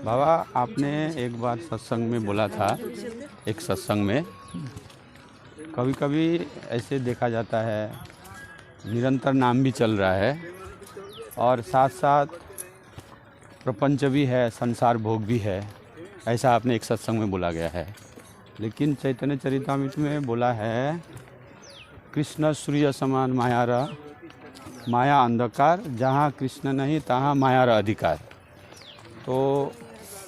बाबा, आपने एक बार सत्संग में बोला था, एक सत्संग में कभी कभी ऐसे देखा जाता है निरंतर नाम भी चल रहा है और साथ साथ प्रपंच भी है, संसार भोग भी है, ऐसा आपने एक सत्संग में बोला गया है। लेकिन चैतन्य चरितामृत में बोला है कृष्ण सूर्य समान माया र माया अंधकार, जहाँ कृष्ण नहीं तहाँ माया र अधिकार। तो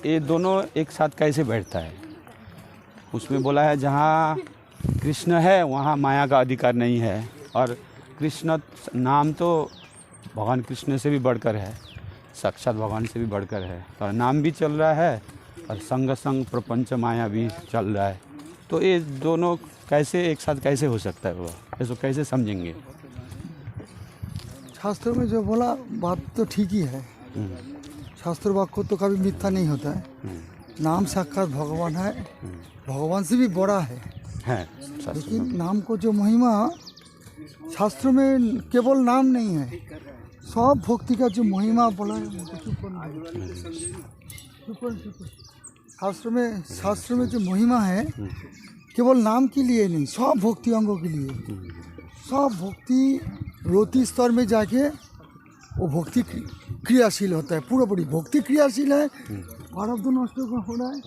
ये दोनों एक साथ कैसे बैठता है? उसमें बोला है जहाँ कृष्ण है वहाँ माया का अधिकार नहीं है, और कृष्ण नाम तो भगवान कृष्ण से भी बढ़कर है, साक्षात भगवान से भी बढ़कर है, और नाम भी चल रहा है और संग संग प्रपंच माया भी चल रहा है। तो ये दोनों कैसे एक साथ कैसे हो सकता है? वो इसको कैसे समझेंगे? शास्त्रों में जो बोला बात तो ठीक ही है। शास्त्र वाक्य तो कभी मिथ्या नहीं होता है। नाम साक्षात भगवान है, भगवान से भी बड़ा है। लेकिन नाम को जो महिमा शास्त्रों में केवल नाम नहीं है, सब भक्ति का जो महिमा बोला है शास्त्र में जो महिमा है केवल नाम के लिए नहीं, सब भक्ति अंगों के लिए। सब भक्ति रोती स्तर में जाके वो भक्ति क्रियाशील होता है, पूरी भक्ति क्रियाशील है। प्रारब्ध नष्ट हो रहा है,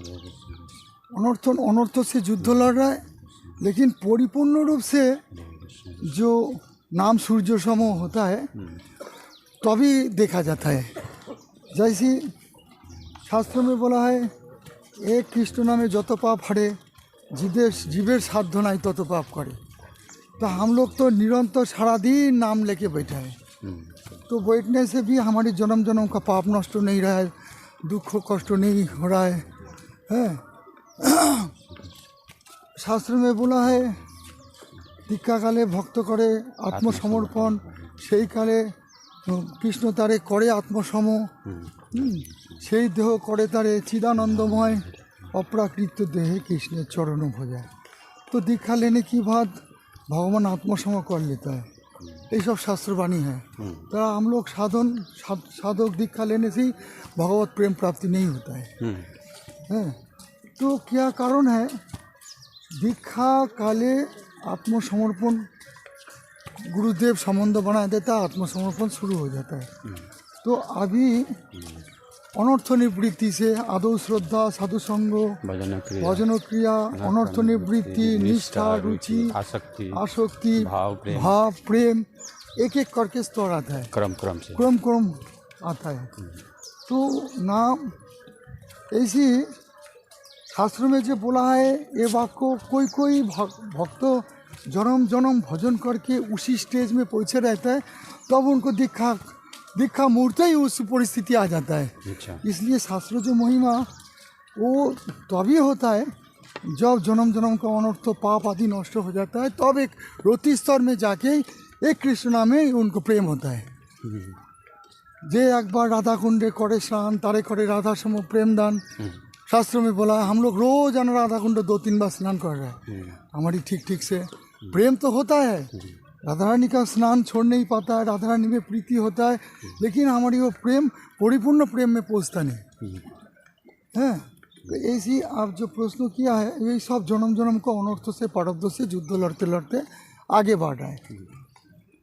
अनर्थ से युद्ध लड़ रहा है, लेकिन परिपूर्ण रूप से जो नाम सूर्य सम होता है तभी देखा जाता है। जैसे शास्त्र में बोला है एक कृष्ण नामे जत पाप हरे, जीवेर साध्य नाई तत पाप करे। तो हम लोग तो निरंतर सारा दिन नाम लेके बैठे हैं, तो बैठने से भी हमारी जन्म जन्म का पाप नष्ट नहीं रहा है, दुख कष्ट नहीं हो रहा है। शास्त्र में बोला है दीक्षा काले भक्त करे आत्मसमर्पण, সেই काले कृष्ण तारे करे आत्मसम, সেই देह करे तारे चिदानंदमय, अप्राकृत देहे कृष्ण चरण भजाए। तो दीक्षा लेने के बाद भगवान आत्मसम कर लेता है, ये सब शास्त्रवाणी है। तो हम लोग साधक दीक्षा लेने से भगवत प्रेम प्राप्ति नहीं होता है। तो क्या कारण है? दीक्षा काले आत्मसमर्पण, गुरुदेव संबंध बना देता है, आत्मसमर्पण शुरू हो जाता है। तो अभी अनर्थ निवृत्ति से आदौ श्रद्धा, साधु संग, भजन क्रिया, अनर्थ निवृत्ति, निष्ठा, रुचि, आसक्ति, भाव, प्रेम, एक एक करके स्तर आता है, क्रम आता है। तो नाम ऐसी शास्त्र में जो बोला है ये वाक्य, कोई भक्त जन्म जन्म भजन करके उसी स्टेज में पहुँचे रहता है, तब उनको दीक्षा मूर्त ही उस परिस्थिति आ जाता है। इसलिए शास्त्र जो महिमा वो तभी होता है जब जन्म जन्म का अनर्थ पाप आदि नष्ट हो जाता है, तब एक रोती स्तर में जाके एक कृष्ण में उनको प्रेम होता है। जे एक बार राधा कुंडे करे स्नान, तारे करे राधा सम प्रेम दान। शास्त्र में बोला हम लोग रोजाना राधा कुंड 2-3 बार स्नान कर रहे हैं, हमारी ठीक से प्रेम तो होता है। राधा रानी का स्नान छोड़ नहीं पाता है, राधा रानी में प्रीति होता है, लेकिन हमारी वो प्रेम परिपूर्ण प्रेम में पहुँचता नहीं है। तो ऐसी आप जो प्रश्न किया है, यही सब जन्म जन्म को अनर्थ से प्रारब्ध से युद्ध लड़ते लड़ते आगे बढ़ रहा है।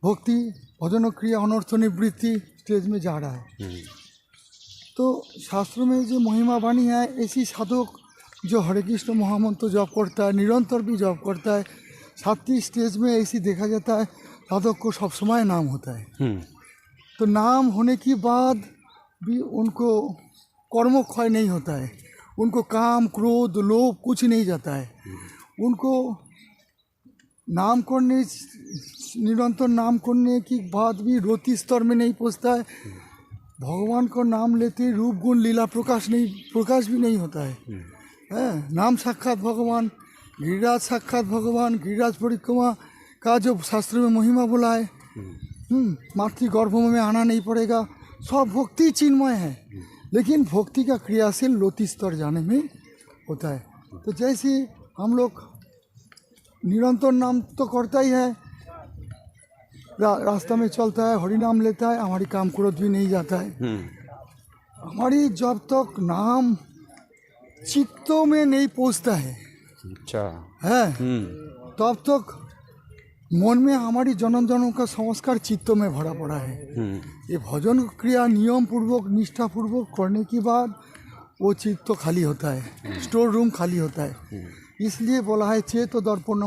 भक्ति भजन क्रिया अनर्थ निवृत्ति स्टेज में जा रहा है। तो शास्त्र में जो महिमा वाणी है, ऐसी साधक जो हरे कृष्ण महामंत्र जप करता है, निरंतर भी जप करता है, 7वीं स्टेज में ऐसी देखा जाता है साधक को सब समय नाम होता है। तो नाम होने के बाद भी उनको कर्म क्षय नहीं होता है, उनको काम क्रोध लोभ कुछ नहीं जाता है। उनको नाम करने, निरंतर नाम करने के बाद भी रोती स्तर में नहीं पहुँचता है। भगवान को नाम लेते रूप गुण लीला प्रकाश भी नहीं होता है। नाम साक्षात भगवान, गिरिराज साक्षात भगवान, गिरिराज परिक्रमा का जो शास्त्र में महिमा बोला है, मातृ गर्भ में आना नहीं पड़ेगा, सब भक्ति चिन्मय है, लेकिन भक्ति का क्रियाशील लोती स्तर जाने में होता है। तो जैसे हम लोग निरंतर नाम तो करता ही है, रास्ता में चलता है, हरि नाम लेता है, हमारी काम क्रोध भी नहीं जाता है। हमारी जब तक नाम चित्तों में नहीं पहुंचता है तब तक मन में हमारी जन्म जन्म का संस्कार चित्तों में भरा पड़ा है। ये भजन क्रिया नियम पूर्वक निष्ठा पूर्वक करने के बाद वो चित्त तो खाली होता है, स्टोर रूम खाली होता है। इसलिए बोला है चेतो दर्पण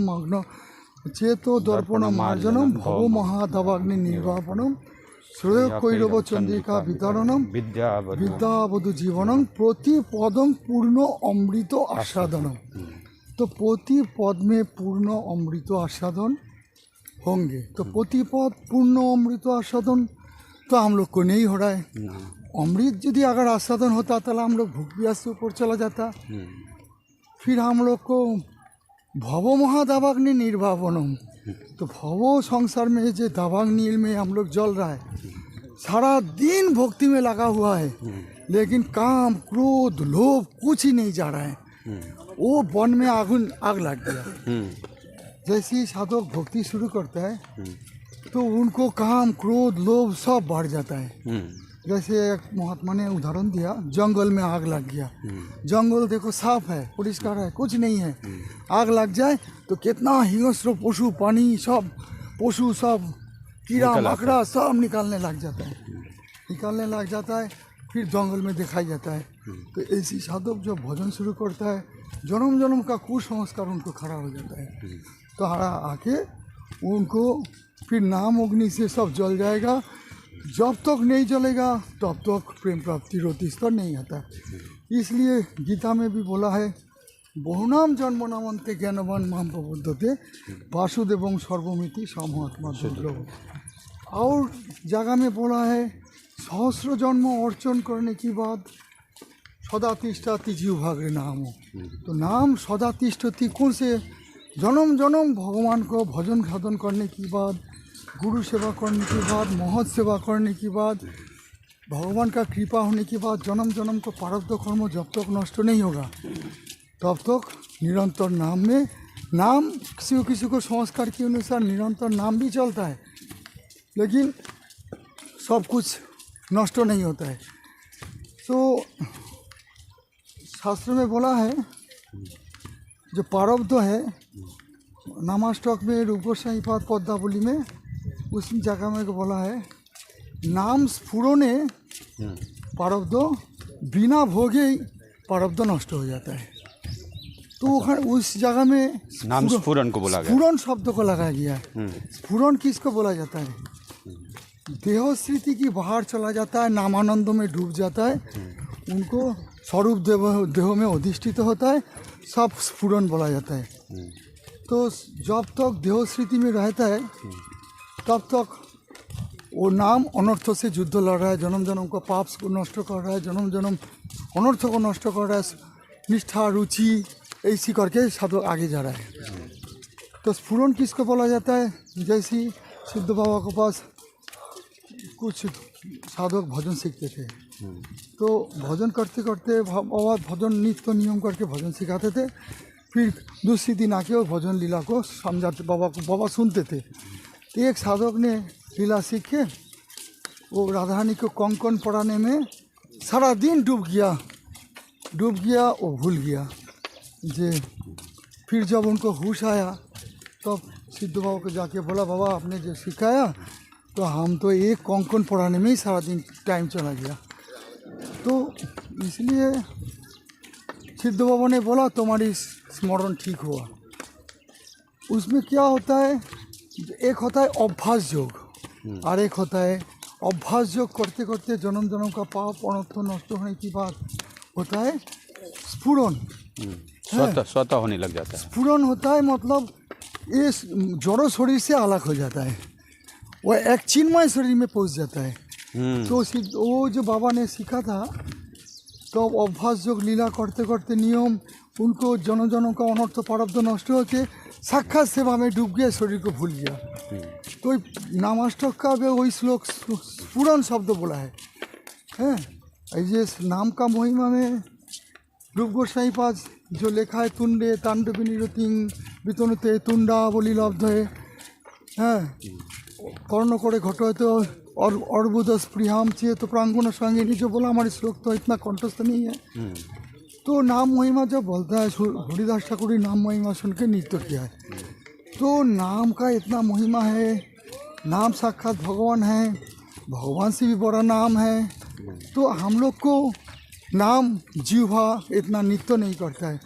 मार्जनम भव महादवाग्नि निर्वापनम श्रेय कैरव चंद्रिका वितरणम विद्यावधु जीवनम प्रति पदम पूर्ण अमृत आस्वादनम। तो प्रति पद में पूर्ण अमृत आस्वादन होंगे, तो प्रति पद पूर्ण अमृत आस्वादन तो हम लोग को नहीं हो रहा है। अमृत यदि अगर आस्वादन होता तो हम लोग भूख प्यास से ऊपर चला जाता। फिर हम लोग को भव महादावाग्नि निर्वापनम, तो भव संसार में जो दावाग्नि में हम लोग जल रहा है, सारा दिन भक्ति में लगा हुआ है, लेकिन काम क्रोध लोभ कुछ ही नहीं जा रहा है। वो वन में आग लग गया। जैसे ही साधक भक्ति शुरू करता है तो उनको काम क्रोध लोभ सब बढ़ जाता है। जैसे एक महात्मा ने उदाहरण दिया, जंगल में आग लग गया, जंगल देखो साफ है, परिष्कार है, कुछ नहीं है, आग लग जाए तो कितना हिंस्र पशु पानी सब पशु सब कीड़ा मकड़ा सब निकालने लग जाता है, फिर जंगल में दिखाई जाता है। तो ऐसी साधक जब भजन शुरू करता है, जन्म जन्म का कुसंस्कार उनको खड़ा हो जाता है, तो हरा आके उनको फिर नाम अग्नि से सब जल जाएगा। जब तक नहीं जलेगा तब तक प्रेम प्राप्ति रोति स्तर नहीं आता। इसलिए गीता में भी बोला है, बहुनाम जन्म नामंते ज्ञानवान माम प्रबुद्धते वासुदेवं सर्वमिति समहात्मा दुर्लभ। और जगह में बोला है, सहस्र जन्म अर्चन करने के बाद सदा तिष्ठति जीवभाग्य नाम। तो नाम सदा तिष्ठति कौन से? जन्म जन्म भगवान को भजन साधन करने के बाद, गुरु सेवा करने के बाद, महत सेवा करने के बाद, भगवान का कृपा होने के बाद जन्म जन्म को प्रारब्ध कर्म जब तक नष्ट नहीं होगा तब तक निरंतर नाम में, नाम किसी को संस्कार के अनुसार निरंतर नाम भी चलता है, लेकिन सब कुछ नष्ट नहीं होता है। तो शास्त्र में बोला है, जो प्रारब्ध है, नामाष्टक में रूप गोस्वामी पाद पद्मावली में उस जगह में बोला है, नाम स्फुरने प्रारब्ध बिना भोगे ही प्रारब्ध नष्ट हो जाता है। तो उस जगह में नाम स्फुरन को बोला गया, स्फुरन शब्द को लगाया गया है। स्फुरन किसको बोला जाता है? देह स्थिति की बाहर चला जाता है, नामानंद में डूब जाता है, उनको स्वरूप देह में अधिष्ठित होता है, सब स्फुरन बोला जाता है। तो जब तक देह स्थिति में रहता है तब तक वो नाम अनर्थ से युद्ध लड़ रहा है, जन्म जन्म को पाप को नष्ट कर रहा है, जन्म जन्म अनर्थ को नष्ट कर रहा है, निष्ठा रुचि ऐसी करके साधक आगे जा रहा है। तो स्फुरन किसको बोला जाता है? जैसे सिद्ध बाबा के पास कुछ साधक भजन सीखते थे, तो भजन करते करते बाबा भजन नित्य नियम करके भजन सिखाते थे। फिर दूसरे दिन आके वो भजन लीला को समझाते, बाबा सुनते थे। तो एक साधक ने लीला सीख के वो राधा रानी को कंकन पढ़ाने में सारा दिन डूब गया, वो भूल गया। जे फिर जब उनको होश आया तब सिद्ध बाबा को जाके बोला, बाबा आपने जो सिखाया तो हम तो एक कंकन पढ़ाने में ही सारा दिन टाइम चला गया। तो इसलिए सिद्ध बाबा ने बोला तुम्हारी स्मरण ठीक हुआ। उसमें क्या होता है, एक होता है अभ्यास योग और एक होता है अभ्यास योग करते करते जन्म जन्म का पाप अनर्थ नष्ट होने की बात होता है स्फुरन, स्वतः होने लग जाता है। स्फुरन होता है मतलब ये जड़ों शरीर से अलग हो जाता है, वो एक चिन्मय शरीर में पहुंच जाता है। तो वो जो बाबा ने सीखा था, तो अभ्यास योग लीला करते करते नियम उनको जन्म जन्म का अनर्थ प्रारब्ध नष्ट होके साक्षात सेवा में डूब गया, शरीर को भूल गया। तो नामाष्टक का वही श्लोक स्फुरन शब्द बोला है। ये नाम का महिमा में रूप गोस्वामी पास जो लिखा है, तुंडे तांडव निरतिंग वितनुते तुंडा बोली लब्ध है। कर्ण करे घटोते और अर्बुदस प्रियाम चेत प्रांगण संगे जो बोला, हमारी श्लोक तो इतना कंठस्थ नहीं है। तो नाम महिमा जब बोलता है, हरिदास ठाकुर नाम महिमा सुन के नृत्य किया है। तो नाम का इतना महिमा है, नाम साक्षात भगवान है, भगवान से भी बड़ा नाम है। तो हम लोग को नाम जीवा इतना नृत्य नहीं करता है।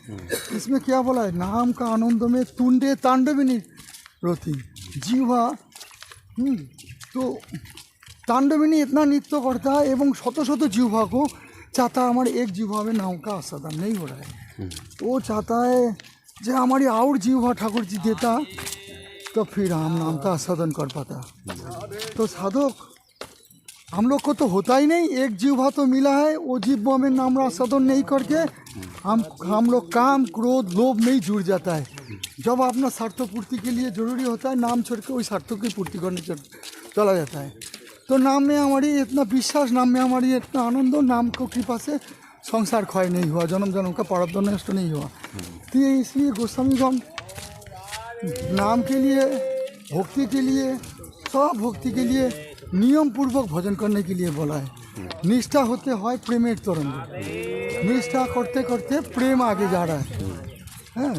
इसमें क्या बोला है, नाम का आनंद में तुंडे तांडविनी रोती जीवा। तो तांडविनी इतना नृत्य करता है एवं शत शत जीवा को चाहता है हमारे एक जीवा में नाम का आस्वादन नहीं हो रहा है। वो चाहता है जो हमारी और जीवा ठाकुर जी देता तो फिर हम नाम का आस्वादन कर पाता। तो साधक हम लोग को तो होता ही नहीं, एक जीवा तो मिला है, वो जीवा में नाम आस्वादन नहीं करके हम लोग काम क्रोध लोभ में ही जुड़ जाता है। जब अपना स्वार्थ पूर्ति के लिए जरूरी होता है, नाम छोड़ के वही स्वार्थों की पूर्ति करने चला जाता है। तो नाम में हमारी इतना विश्वास, नाम में हमारी इतना आनंद, नाम को कृपा से संसार क्षय नहीं हुआ, जन्म जन्म का प्रारब्ध नष्ट नहीं हुआ। तो ये इसलिए गोस्वामीगण नाम के लिए, भक्ति के लिए, सब भक्ति के लिए नियम पूर्वक भजन करने के लिए बोला है। निष्ठा होते है प्रेमेर तरंग, निष्ठा करते करते प्रेम आगे जा रहा है।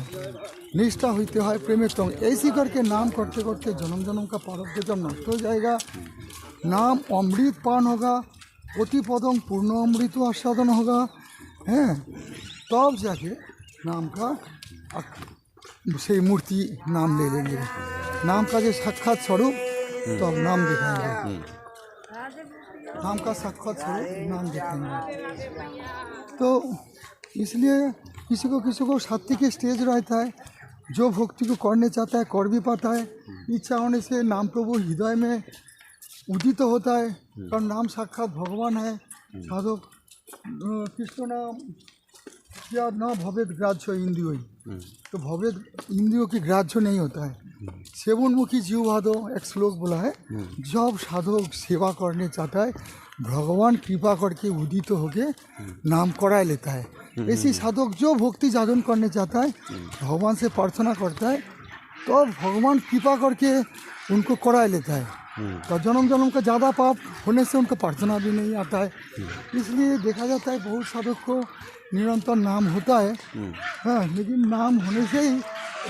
निष्ठा होते है प्रेमेर तरंग, ऐसी करके नाम करते करते जन्म जन्म का प्रारब्ध जब नष्ट हो जाएगा, नाम अमृत पान होगा, प्रतिपदम पूर्ण अमृत आस्वादन होगा, तब जाके नाम का से मूर्ति नाम ले लेंगे। नाम का जो साक्षात स्वरूप तब नाम दिखाएंगे, नाम का साक्षात स्वरूप नाम दिखाएंगे। तो इसलिए किसी को सात्विक स्टेज रहता है, जो भक्ति को करने चाहता है कर भी पाता है। इच्छा होने से नाम प्रभु हृदय में उदित तो होता है, कारण नाम साक्षात भगवान है। साधक कृष्ण नाम क्या न भवेद ग्राह्य इंद्रियों, तो भवेद इंद्रियों की ग्राह्य नहीं होता है। सेवनमुखी जीववादो एक श्लोक बोला है, जब साधक सेवा करने चाहता है भगवान कृपा करके उदित होके नाम करा लेता है। ऐसी साधक जो भक्ति साधन करने चाहता है, भगवान से प्रार्थना करता है, तो भगवान कृपा करके उनको करा लेता है। तो जन्म जन्म का ज़्यादा पाप होने से उनका प्रार्थना भी नहीं आता है। इसलिए देखा जाता है बहुत साधक को निरंतर नाम होता है, लेकिन नाम होने से ही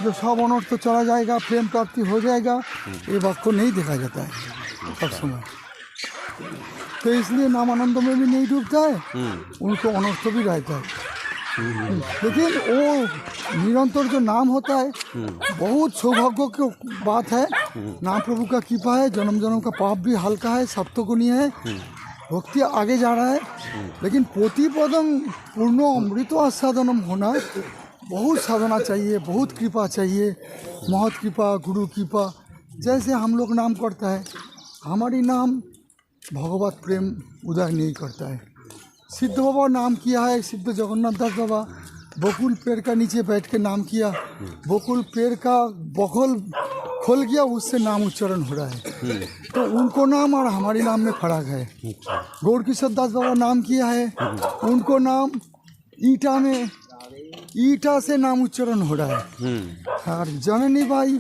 जो सब अनर्थ तो चला जाएगा, प्रेम प्राप्ति हो जाएगा, ये बात को नहीं देखा जाता है सब समय। तो इसलिए नाम आनंद में भी नहीं डूबता है, उनको अनर्थ भी रहता है। लेकिन वो निरंतर जो नाम होता है बहुत सौभाग्य की बात है। नाम प्रभु का कृपा है, जन्म जन्म का पाप भी हल्का है, सप्तगुणी है, भक्ति आगे जा रहा है। लेकिन प्रतिपदम पूर्ण अमृत आस्वादनम होना बहुत साधना चाहिए, बहुत कृपा चाहिए, महत कृपा, गुरु कृपा। जैसे हम लोग नाम करता है, हमारी नाम भगवत प्रेम उदय नहीं करता है। सिद्ध बाबा नाम किया है, सिद्ध जगन्नाथ दास बाबा बकुल पेड़ का नीचे बैठ के नाम किया, बकुल पेड़ का बखल खोल गया, उससे नाम उच्चारण हो रहा है। तो उनको नाम और हमारे नाम में फर्क है। गौर किशोर दास बाबा नाम किया है, उनको नाम ईटा में, ईटा से नाम उच्चारण हो रहा है। और जननी बाई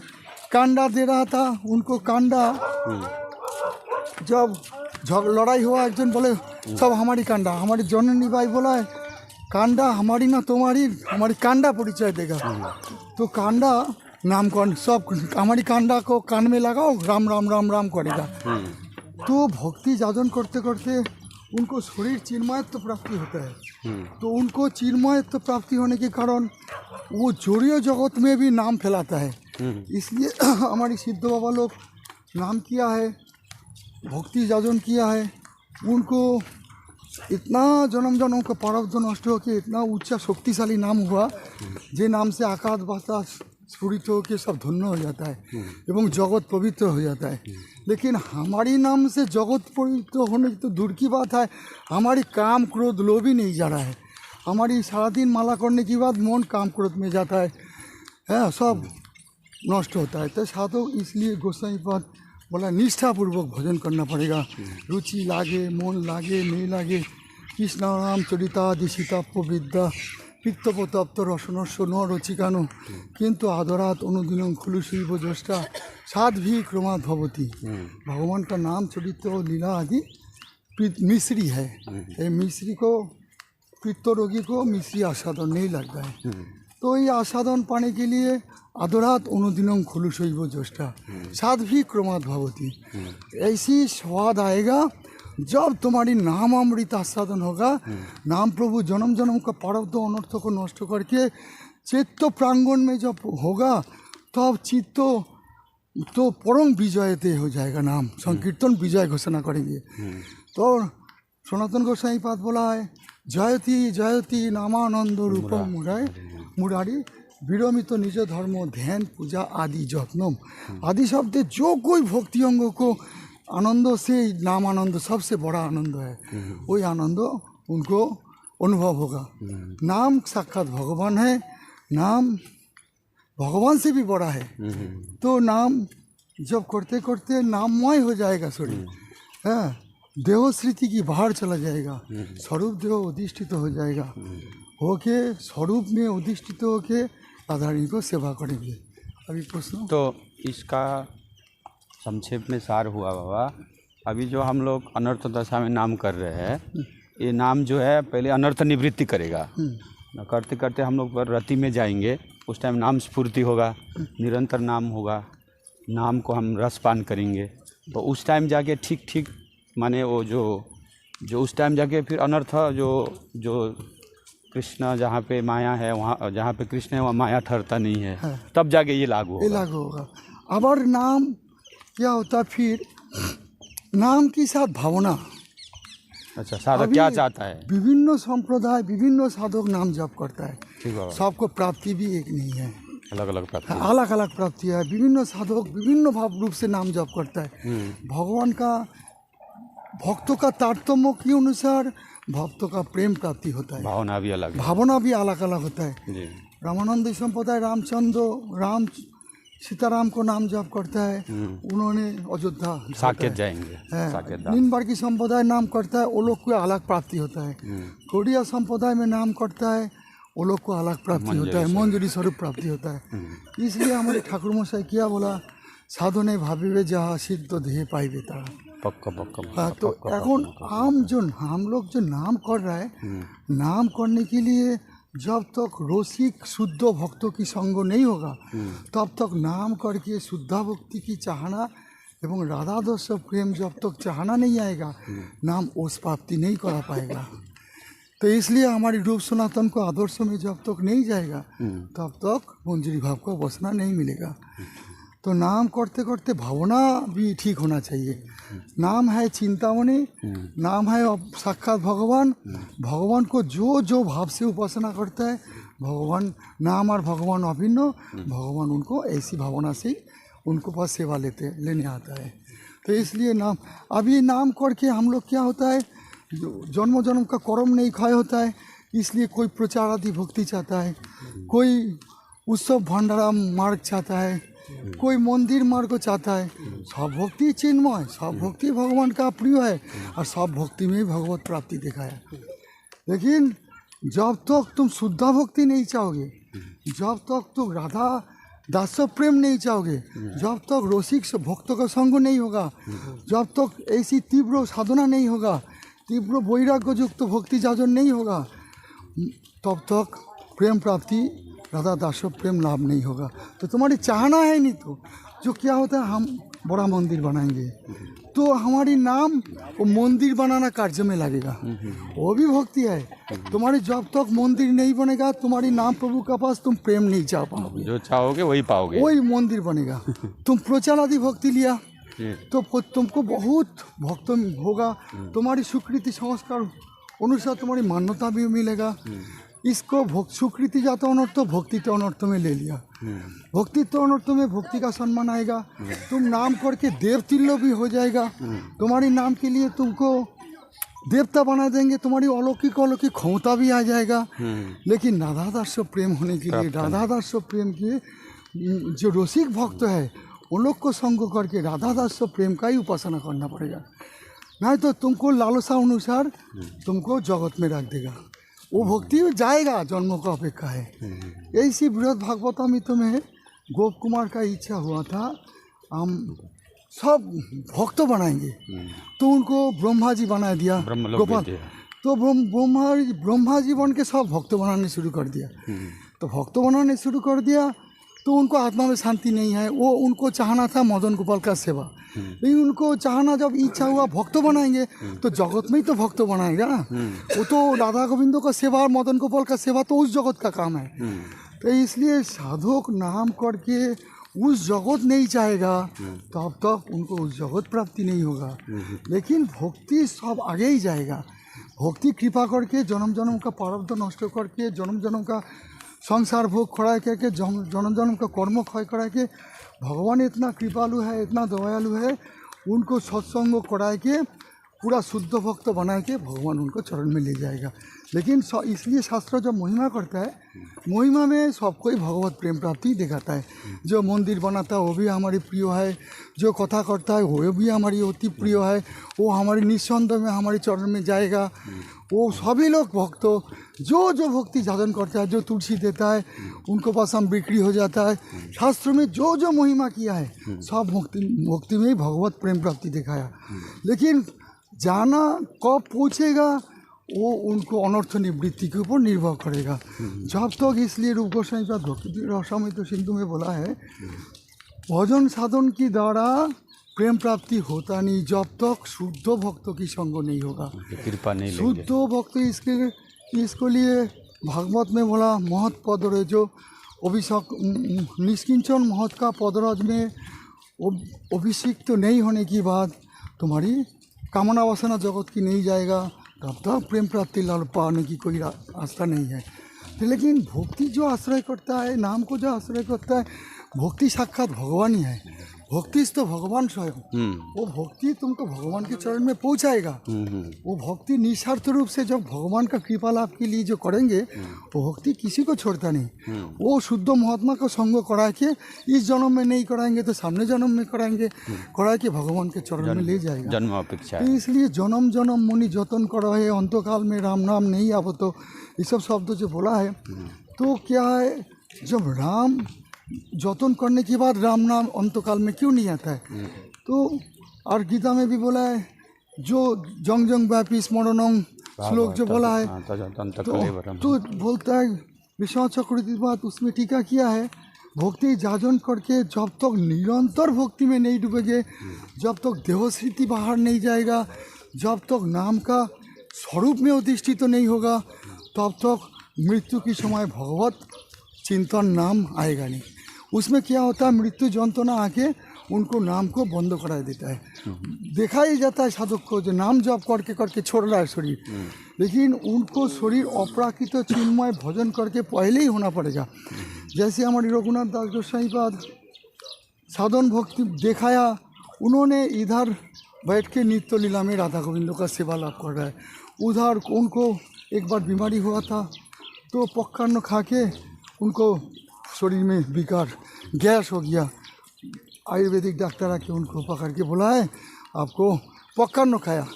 कांडा दे रहा था, उनको कांडा, जब लड़ाई हुआ एक जन बोले सब हमारी कांडा, हमारी जननी बाई बोला है कांडा हमारी ना तुम्हारी, हमारी कांडा परिचय देगा। तो कांडा नामकरण सब हमारी कांडा को कान में लगाओ, राम राम राम राम करेगा। तो भक्ति साधन करते करते उनको शरीर चिन्मयत्व प्राप्ति होता है। तो उनको चिन्मयत्व प्राप्ति होने के कारण वो जोड़ियों जगत में भी नाम फैलाता है। इसलिए हमारी सिद्ध बाबा लोग नाम किया है, भक्ति साधन किया है, उनको इतना जन्म जन्म का प्रारब्ध नष्ट हो के इतना ऊंचा शक्तिशाली नाम हुआ, जे नाम से आकाश बातास स्फुरित होकर सब धन्य हो जाता है एवं जगत पवित्र हो जाता है। लेकिन हमारी नाम से जगत पवित्र होने की तो दूर की बात है, हमारी काम क्रोध लोभ ही नहीं जा रहा है। हमारी सारा दिन माला करने के बाद मन काम क्रोध में जाता है, सब नष्ट होता है। तो साधक इसलिए गोसाई पद बोला निष्ठापूर्वक भजन करना पड़ेगा। रुचि लागे, मन लागे, नहीं लागे, कृष्ण नाम चरिता दिशिता विद्या পিত্তপতপ্ত রসনস্য ন রচিকানো কিন্তু আদরাত অনুদিনং খুলু শৈব জ্যেষ্ঠা साध्वी क्रोमात भवती। भगवान का नाम चरित्र और लीला आदि मिश्री है। ये मिश्री को पित्त रोगी को मिश्री आस्वादन नहीं लगता है, तो ये आस्वादन पाने के लिए आदरात अनुदिनम खुलु शैव ज्येष्ठा साध्वी क्रोमात भवती। ऐसी स्वाद आएगा जब तुम्हारी नाम अमृत आस्वादन होगा। नाम प्रभु जन्म जन्म का प्रारब्ध अनर्थ को नष्ट करके चित्त प्रांगण में जब होगा तब चित्त तो परम विजयते हो जाएगा। नाम संकीर्तन विजय घोषणा करेंगे। तो सनातन गोसाई पाद बोला है जयति जयति नामानंद रूपम मुरारी विरमित निज धर्म ध्यान पूजा आदि जत्नम। आदि शब्द जो कोई भक्ति अंगों को आनंद से नाम आनंद सबसे बड़ा आनंद है, वही आनंद उनको अनुभव होगा। नाम साक्षात भगवान है, नाम भगवान से भी बड़ा है। तो नाम जब करते करते नाममय हो जाएगा शरीर, हाँ, देह स्मृति की बाहर चला जाएगा, स्वरूप देह अधिष्ठित हो जाएगा, होके स्वरूप में अधिष्ठित होके राधारानी को सेवा करेंगे। अभी प्रश्न तो इसका संक्षेप में सार हुआ बाबा। अभी जो हम लोग अनर्थ दशा में नाम कर रहे हैं, ये नाम जो है पहले अनर्थ निवृत्ति करेगा। करते करते हम लोग रति में जाएंगे, उस टाइम नाम स्फूर्ति होगा, निरंतर नाम होगा, नाम को हम रसपान करेंगे। तो उस टाइम जाके ठीक ठीक माने वो जो उस टाइम जाके फिर अनर्थ जो कृष्ण जहाँ पे माया है, वहाँ जहाँ पे कृष्ण है वहाँ माया ठहरता नहीं है, तब जाके ये लागू होगा। अब और नाम क्या होता फिर नाम के साथ भावना। अच्छा, साधक क्या चाहता है? विभिन्न संप्रदाय विभिन्न साधक नाम जप करता है, ठीक है। सबको प्राप्ति भी एक नहीं है, अलग अलग प्राप्ति, अलग अलग प्राप्ति है। विभिन्न साधक विभिन्न भाव रूप से नाम जप करता है। भगवान का भक्तों का तारतम्य के अनुसार भक्तों का प्रेम प्राप्ति होता है, भावना भी अलग होता है जी। रामानंद संप्रदाय राम सीताराम को नाम जप करता है, उन्होंने अयोध्या साकेत जाएंगे, निम्बार की संप्रदाय नाम करता है, वो लोग को अलग प्राप्ति होता है। गौड़िया संप्रदाय में नाम करता है, वो लोग को अलग प्राप्ति होता है, मंजूरी स्वरूप प्राप्ति होता है। इसलिए हमारे ठाकुर मशाई क्या बोला, साधने भाविवे जहाँ सिद्ध देह पाइबे तारा। पक्का। तो এখন हम लोग जो नाम कर रहा है, नाम करने के लिए जब तक रसिक शुद्ध भक्तों की संग नहीं होगा तब तक नाम करके शुद्ध भक्ति की चाहना एवं राधा दर्श प्रेम जब तक चाहना नहीं आएगा, नाम ओस प्राप्ति नहीं करा पाएगा। तो इसलिए हमारी रूप सनातन को आदर्श में जब तक नहीं जाएगा तब तक मंजूरी भाव को बसना नहीं मिलेगा। तो नाम करते करते भावना भी ठीक होना चाहिए। नाम है चिंतामणि, नाम है साक्षात भगवान। भगवान को जो जो भाव से उपासना करता है, भगवान नाम और भगवान अभिन्न, भगवान उनको ऐसी भावना से उनको पास सेवा लेने आता है। तो इसलिए नाम, अभी नाम करके हम लोग क्या होता है, जन्म जन्म का कर्म नहीं खाया होता है, इसलिए कोई प्रचार आदि भक्ति चाहता है, कोई उत्सव भंडारा मार्ग चाहता है, कोई मंदिर मार्ग चाहता है। सब भक्ति चिन्मय, सब भक्ति भगवान का प्रिय है और सब भक्ति में भगवत प्राप्ति देखा है। लेकिन जब तक तुम शुद्ध भक्ति नहीं चाहोगे, जब तक तुम राधा दास प्रेम नहीं चाहोगे, जब तक रसिक भक्तों का संग नहीं होगा, जब तक ऐसी तीव्र साधना नहीं होगा, तीव्र वैराग्य युक्त भक्ति जाजन नहीं होगा, तब तक प्रेम प्राप्ति राधा दास प्रेम लाभ नहीं होगा। तो तुम्हारी चाहना है नहीं, तो जो क्या होता है, हम बड़ा मंदिर बनाएंगे तो हमारी नाम वो मंदिर बनाना कार्य में लगेगा, वो भी भक्ति है। तुम्हारी जब तक मंदिर नहीं बनेगा, तुम्हारी नाम प्रभु का पास तुम प्रेम नहीं चाह पाओगे, जो चाहोगे वही पाओगे, वही मंदिर बनेगा। तुम प्रचार आदि भक्ति लिया तो तुमको बहुत भक्त होगा, तुम्हारी स्वीकृति संस्कार अनुसार तुम्हारी मान्यता भी मिलेगा। इसको स्वीकृति जाता अनर्थ भक्ति तो अनर्थ में ले लिया, भक्ति तो अनर्थ में भक्ति का सम्मान आएगा। तुम नाम करके देवतुल्य भी हो जाएगा, तुम्हारी नाम के लिए तुमको देवता बना देंगे, तुम्हारी अलौकिक क्षमता भी आ जाएगा। लेकिन राधा दास प्रेम होने के लिए, राधा दास प्रेम के जो रसिक भक्त है उन लोग को संग करके राधा दास प्रेम का ही उपासना करना पड़ेगा, नहीं तो तुमको लालसा अनुसार तुमको जगत में रख देगा। वो भक्ति जाएगा, जन्मों का अपेक्षा है। ऐसी बृहद भागवतामृत में गोप कुमार का इच्छा हुआ था हम सब भक्त बनाएंगे, तो उनको ब्रह्मा जी बना दिया, ब्रह्मलोक गोपाल। भेज दिया। तो ब्रह्मा जी बन के सब भक्त बनाने शुरू कर दिया। तो भक्त बनाने शुरू कर दिया तो उनको आत्मा में शांति नहीं है। वो उनको चाहना था मदन गोपाल का सेवा, लेकिन उनको चाहना जब इच्छा हुआ भक्त बनाएंगे तो जगत में ही तो भक्त बनाएगा ना। वो तो राधा गोविंदों का सेवा और मदन गोपाल का सेवा तो उस जगत का काम है। तो इसलिए साधक नाम करके उस जगत नहीं चाहेगा तब तक उनको उस जगत प्राप्ति नहीं होगा। लेकिन भक्ति सब आगे ही जाएगा। भक्ति कृपा करके जन्म जन्म का प्रारब्ध नष्ट करके जन्म जन्म का संसार भोग खड़ा करके जन्म जन्म का कर्म क्षय करा के भगवान इतना कृपालु है, इतना दयालु है, उनको सत्संग करा के पूरा शुद्ध भक्त बना के भगवान उनको चरण में ले जाएगा। लेकिन इसलिए शास्त्र जब महिमा करता है, महिमा में सबको ही भगवत प्रेम प्राप्ति दिखाता है। जो मंदिर बनाता है वो भी हमारी प्रिय है, जो कथा करता है वो भी हमारी अति प्रिय है, वो हमारी निस्संदेह में हमारे चरण में जाएगा। वो सभी लोग भक्त जो जो भक्ति साधन करता है, जो तुलसी देता है उनको पास हम बिक्री हो जाता है। शास्त्र में जो जो महिमा किया है सब भक्ति में ही भगवत प्रेम प्राप्ति दिखाया। लेकिन जाना कब पहुँचेगा वो उनको अनर्थ निवृत्ति के ऊपर निर्भर करेगा। जब तक इसलिए रूप गोस्वामी का भक्ति रसामृत सिंधु में बोला है भजन साधन के द्वारा प्रेम प्राप्ति होता नहीं जब तक शुद्ध भक्तों की संग नहीं होगा, कृपा नहीं शुद्ध भक्त। इसके लिए भागवत में बोला महत पदरज जो अभिषेक निष्किंचन महत का पदरज में अभिषेक तो नहीं होने की बाद तुम्हारी कामना वासना जगत की नहीं जाएगा, तब तक प्रेम प्राप्ति लाभ पाने की कोई आस्था नहीं है। लेकिन भक्ति जो आश्रय करता है, नाम को जो आश्रय करता है, भक्ति साक्षात भगवान ही है। भक्ति तो भगवान स्वयं, वो भक्ति तुमको भगवान के चरण में पहुंचाएगा। वो भक्ति निस्वार्थ रूप से जब भगवान का कृपा लाभ के लिए जो करेंगे वो भक्ति किसी को छोड़ता नहीं। वो शुद्ध महात्मा को संग करा के इस जन्म में नहीं कराएंगे तो सामने जन्म में कराएंगे, करा के भगवान के चरण में ले जाएगा। जन्म अपेक्षा तो इसलिए जन्म जन्म मुनि जतन करा है अंतकाल में राम नाम नहीं आवो, तो ये सब शब्द जो बोला है तो क्या है, जब राम जतन करने के बाद राम नाम अंतकाल में क्यों नहीं आता है? तो और गीता में भी बोला है जो जंग जंग व्यापी स्मरणं श्लोक जो बोला है तो बोलता है विश्वनाथ चक्रवर्ती बात उसमें टीका किया है भक्ति जाजन करके जब तक निरंतर भक्ति में नहीं डूबेंगे, जब तक देवस्मृति बाहर नहीं जाएगा, जब तक नाम का स्वरूप में अधिष्ठित नहीं होगा, तब तक मृत्यु के समय भगवत चिंतन नाम आएगा नहीं। उसमें क्या होता है, मृत्यु जंत्रणा आके उनको नाम को बंद करा देता है। देखा ही जाता है साधक को जो नाम जप करके करके छोड़ रहा है शरीर, लेकिन उनको शरीर अपराकृत चिन्मय भजन करके पहले ही होना पड़ेगा। जैसे हमारे रघुनाथ दास गोस्वामी पाद साधन भक्ति दिखाया, उन्होंने इधर बैठ के नित्य लीला में राधा गोविंदों का सेवा लाभ कर रहा है, उधर उनको एक बार बीमारी हुआ था तो पक्कान्न खा के उनको शरीर में विकार गैस हो गया। आयुर्वेदिक डॉक्टर आके उनको पकड़ के बोला है आपको पक्कान्न खाया।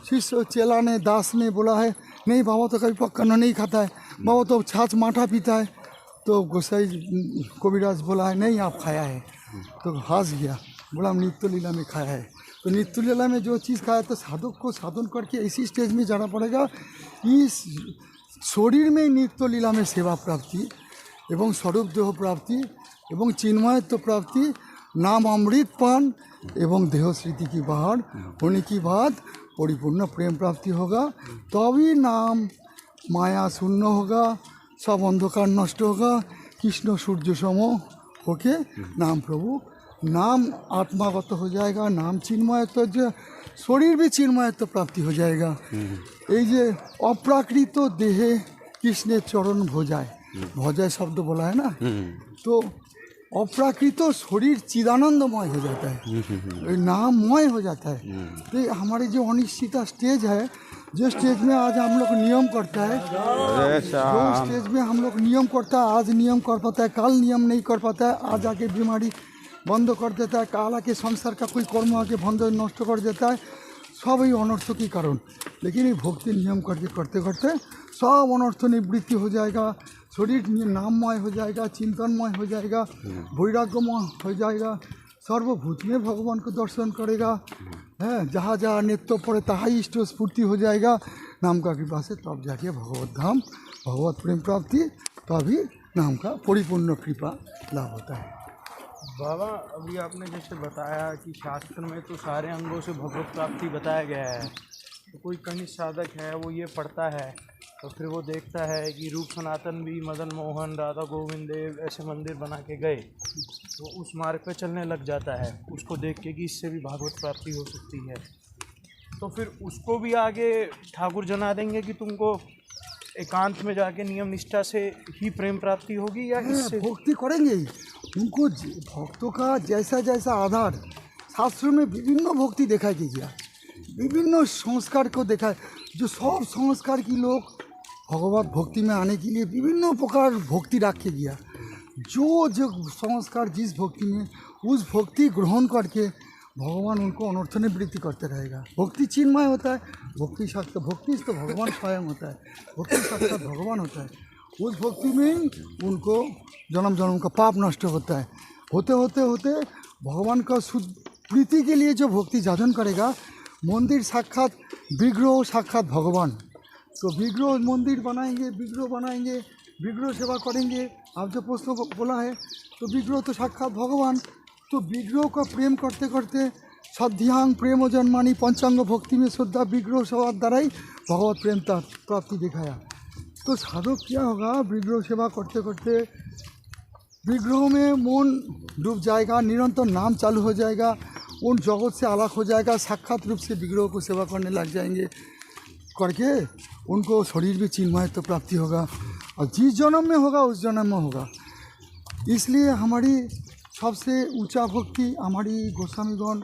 शिष्य चेला ने दास ने बोला है नहीं बाबा तो कभी पक्कान्न नहीं खाता है, बाबा तो छाछ माठा पीता है। तो गोसाई कविराज बोला है नहीं आप खाया है, तो हंस गया, बोला हम नित्य लीला में खाया है। तो नित्य लीला में जो चीज़ खाया तो साधक को साधन करके ऐसी स्टेज में जाना पड़ेगा इस शरीर में नित्य लीला में सेवा प्राप्ति एवं स्वरूप देह प्राप्ति एवं चिन्मयत्व प्राप्ति नाम अमृत पान एवं देह स्मृति की बाहर होने की बाद परिपूर्ण प्रेम प्राप्ति होगा, तभी नाम माया शून्य होगा, सब अंधकार नष्ट होगा, कृष्ण सूर्य सम होके नाम प्रभु नाम आत्मागत हो जाएगा, नाम चिन्मयत्व जो शरीर भी चिन्मयत्व प्राप्ति हो जाएगा। ये जे अप्राकृत देहे कृष्ण चरण भोजाए, भोजाए शब्द बोला है ना, तो अप्राकृत शरीर चिदानंदमय हो जाता है, नाममय हो जाता है। तो हमारी जो अनिश्चिता स्टेज है, जो स्टेज में आज हम लोग नियम करता है, जो स्टेज में हम लोग नियम करता है, आज नियम कर पाता है, कल नियम नहीं कर पाता है, आज आके बीमारी बंद कर देता है, काल आके संसार का कोई कर्म आके बंद नष्ट कर देता है। सब ये अनर्थ की कारण। लेकिन ये भक्ति नियम करके करते करते सब अनर्थ निवृत्ति हो जाएगा, शरीर नाममय हो जाएगा, चिंतनमय हो जाएगा, वैराग्यमय हो जाएगा, सर्वभूत में भगवान को दर्शन करेगा, है जहाँ जहाँ नेत्र पड़े तहाँ इष्ट स्फूर्ति हो जाएगा नाम का कृपा से। तब जाके भगवत धाम भगवत प्रेम प्राप्ति, तभी नाम का परिपूर्ण कृपा लाभ होता है। बाबा अभी आपने जैसे बताया कि शास्त्र में तो सारे अंगों से भगवत प्राप्ति बताया गया है, तो कोई कनिष्ठ साधक है वो ये पढ़ता है तो फिर वो देखता है कि रूप सनातन भी मदन मोहन राधा गोविंद देव ऐसे मंदिर बना के गए, तो उस मार्ग पे चलने लग जाता है उसको देख के कि इससे भी भागवत प्राप्ति हो सकती है। तो फिर उसको भी आगे ठाकुर जना देंगे कि तुमको एकांत में जाके नियम निष्ठा से ही प्रेम प्राप्ति होगी, या इससे भक्ति करेंगे ही उनको। भक्तों का जैसा जैसा आधार शास्त्रों में विभिन्न भक्ति दिखाई गया, विभिन्न संस्कार को देखा, जो सब संस्कार की लोग भगवत भक्ति में आने के लिए विभिन्न प्रकार भक्ति रखे गया। जो जो संस्कार जिस भक्ति में, उस भक्ति ग्रहण करके भगवान उनको अनर्थ निवृत्ति करते रहेगा। भक्ति चिन्मय होता है, भक्ति साक्षात, भक्ति तो भगवान स्वयं होता है, भक्ति साक्षात भगवान होता है। उस भक्ति में ही उनको जन्म जन्म का पाप नष्ट होता है। होते होते होते भगवान का शुद्ध प्रीति के लिए जो भक्ति साधन करेगा, मंदिर साक्षात विग्रह साक्षात भगवान। तो विग्रह मंदिर बनाएंगे, विग्रह बनाएंगे, विग्रह सेवा करेंगे। आप जो प्रश्न बोला है, तो विग्रह तो साक्षात भगवान। तो विग्रह का प्रेम करते करते सध्यांग प्रेम जन्मानी पंचांग भक्ति में श्रद्धा विग्रह सेवा द्वारा ही भगवत प्रेम प्राप्ति दिखाया। तो साधक क्या होगा, विग्रह सेवा करते करते विग्रह में मन डूब जाएगा, निरंतर नाम चालू हो जाएगा, उन जगत से अलग हो जाएगा, साक्षात रूप से विग्रह को सेवा करने लग जाएंगे। करके उनको शरीर भी चिन्मय तो प्राप्ति होगा, और जिस जन्म में होगा उस जन्म में होगा। इसलिए हमारी सबसे ऊंचा भक्ति हमारी गोस्वामीगण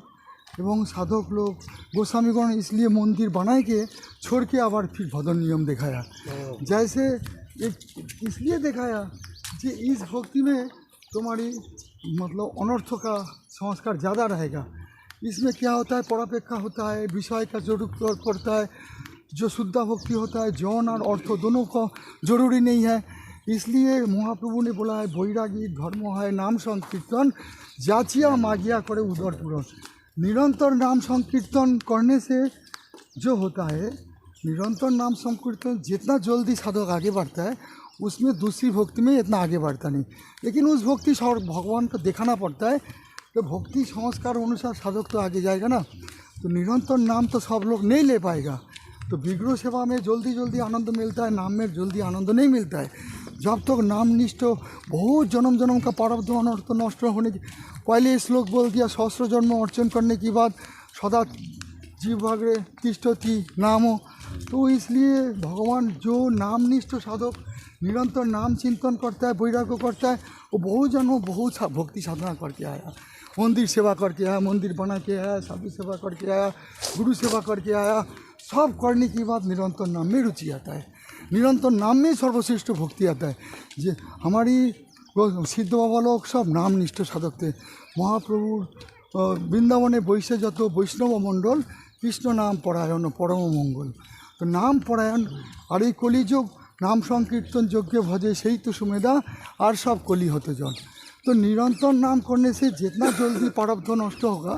एवं साधक लोग, गोस्वामीगण इसलिए मंदिर बनाए के छोड़ के आবার फिर भजन नियम दिखाया। जैसे एक इसलिए दिखाया कि इस भक्ति में तुम्हारी मतलब अनर्थ का संस्कार ज़्यादा रहेगा। इसमें क्या होता है, परापेक्षा होता है, विषय का जरूरत पड़ता है। जो शुद्ध भक्ति होता है जौन और अर्थ दोनों का जरूरी नहीं है। इसलिए महाप्रभु ने बोला है, वैरागी धर्म है नाम संकीर्तन, जाचिया मागिया करे उदर पूरण। निरंतर नाम संकीर्तन करने से जो होता है, निरंतर नाम संकीर्तन जितना जल्दी साधक आगे बढ़ता है, उसमें दूसरी भक्ति में इतना आगे बढ़ता नहीं। लेकिन उस भक्ति भगवान को दिखाना पड़ता है। तो भक्ति संस्कार अनुसार साधक तो आगे जाएगा ना। तो निरंतर नाम तो सब लोग नहीं ले पाएगा। तो विग्रह सेवा में जल्दी जल्दी आनंद मिलता है, नाम में जल्दी आनंद नहीं मिलता है। जब तक नाम निष्ठ बहुत जन्म जन्म का प्रारब्ध अनर्थ नष्ट होने की, पहले श्लोक बोल दिया, सहस्र जन्म अर्चन करने के बाद सदा जीवभाग्रे तिष्ठति नामो। तो इसलिए भगवान जो नामनिष्ठ साधक निरंतर नाम चिंतन करता है, वैराग्य करता है, वो बहुत जन्म बहुत भक्ति साधना करके आया, मंदिर सेवा करके आया, मंदिर बना के आया, साधु सेवा करके आया, गुरु सेवा करके आया। सब करने के बाद निरंतर नाम में रुचि आता है, निरंतर नाम में सर्वश्रेष्ठ भक्ति आता है। जे हमारी सिद्ध बाबा लोग सब नामनिष्ठ साधक थे। महाप्रभु वृंदावने बैसे जत वैष्णव मंडल कृष्ण नाम परायण परम मंगल। तो नाम परायण और ये कलिजुग नाम संकीर्तन योग्य भजे सही तो सुमेधा और सब कली होते जन। तो निरंतर नाम करने से जितना जल्दी प्रारब्ध नष्ट होगा,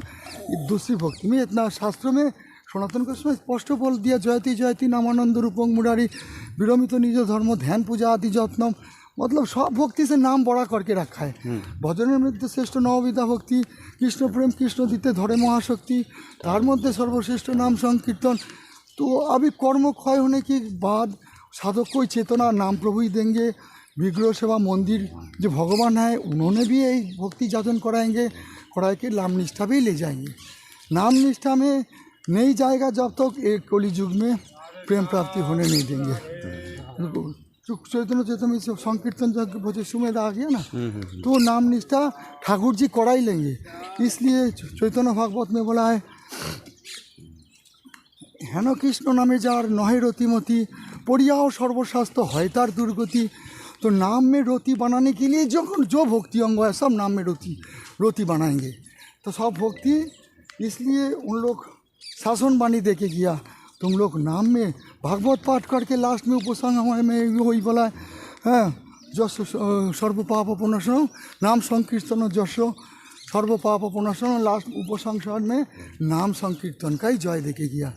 दूसरी भक्ति में इतना शास्त्र में सनातन गोस्वामी स्पष्ट बोल दिया, जयति जयति नामानंद रूपं मुरारी विरमित निज धर्म ध्यान पूजा आदि जत्नम। मतलब सब भक्ति से नाम बड़ा करके रखा है। भजन मध्य श्रेष्ठ नवविधा भक्ति, कृष्ण प्रेम कृष्ण दीते धरे महाशक्ति, तार मध्य सर्वश्रेष्ठ नाम संकीर्तन। तो अभी कर्म क्षय होने के बाद साधक को चेतना नाम प्रभु ही देंगे। विग्रह सेवा मंदिर जो भगवान है उन्होंने भी यही भक्ति जाचन कराएंगे, करा के नाम निष्ठा भी ले जाएंगे। नाम निष्ठा में नहीं जाएगा जब तक एक कली युग में प्रेम प्राप्ति होने नहीं देंगे। चैतन्य चैतन्य संकीर्तन जब भजे सुमेधा आ गया ना, तो नाम निष्ठा ठाकुर जी करा ही लेंगे। इसलिए चैतन्य भागवत में बोला है, हेन कृष्ण नामे जार नहे रतिमती पढ़ियाओ सर्वशास्त्र है तार दुर्गति। तो नाम में रोटी बनाने के लिए जो भक्ति अंग है सब नाम में रोटी बनाएंगे। तो सब भक्ति इसलिए उन लोग शासन बाणी दे के गया, तुम लोग नाम में भागवत पाठ करके लास्ट में उपसंग हमारे में वही बोला है, जस सर्व पाप प्रणाशन नाम संकीर्तन जस सर्व पाप प्रणाशन, लास्ट उपसंसार में नाम संकीर्तन का ही जय देके गया।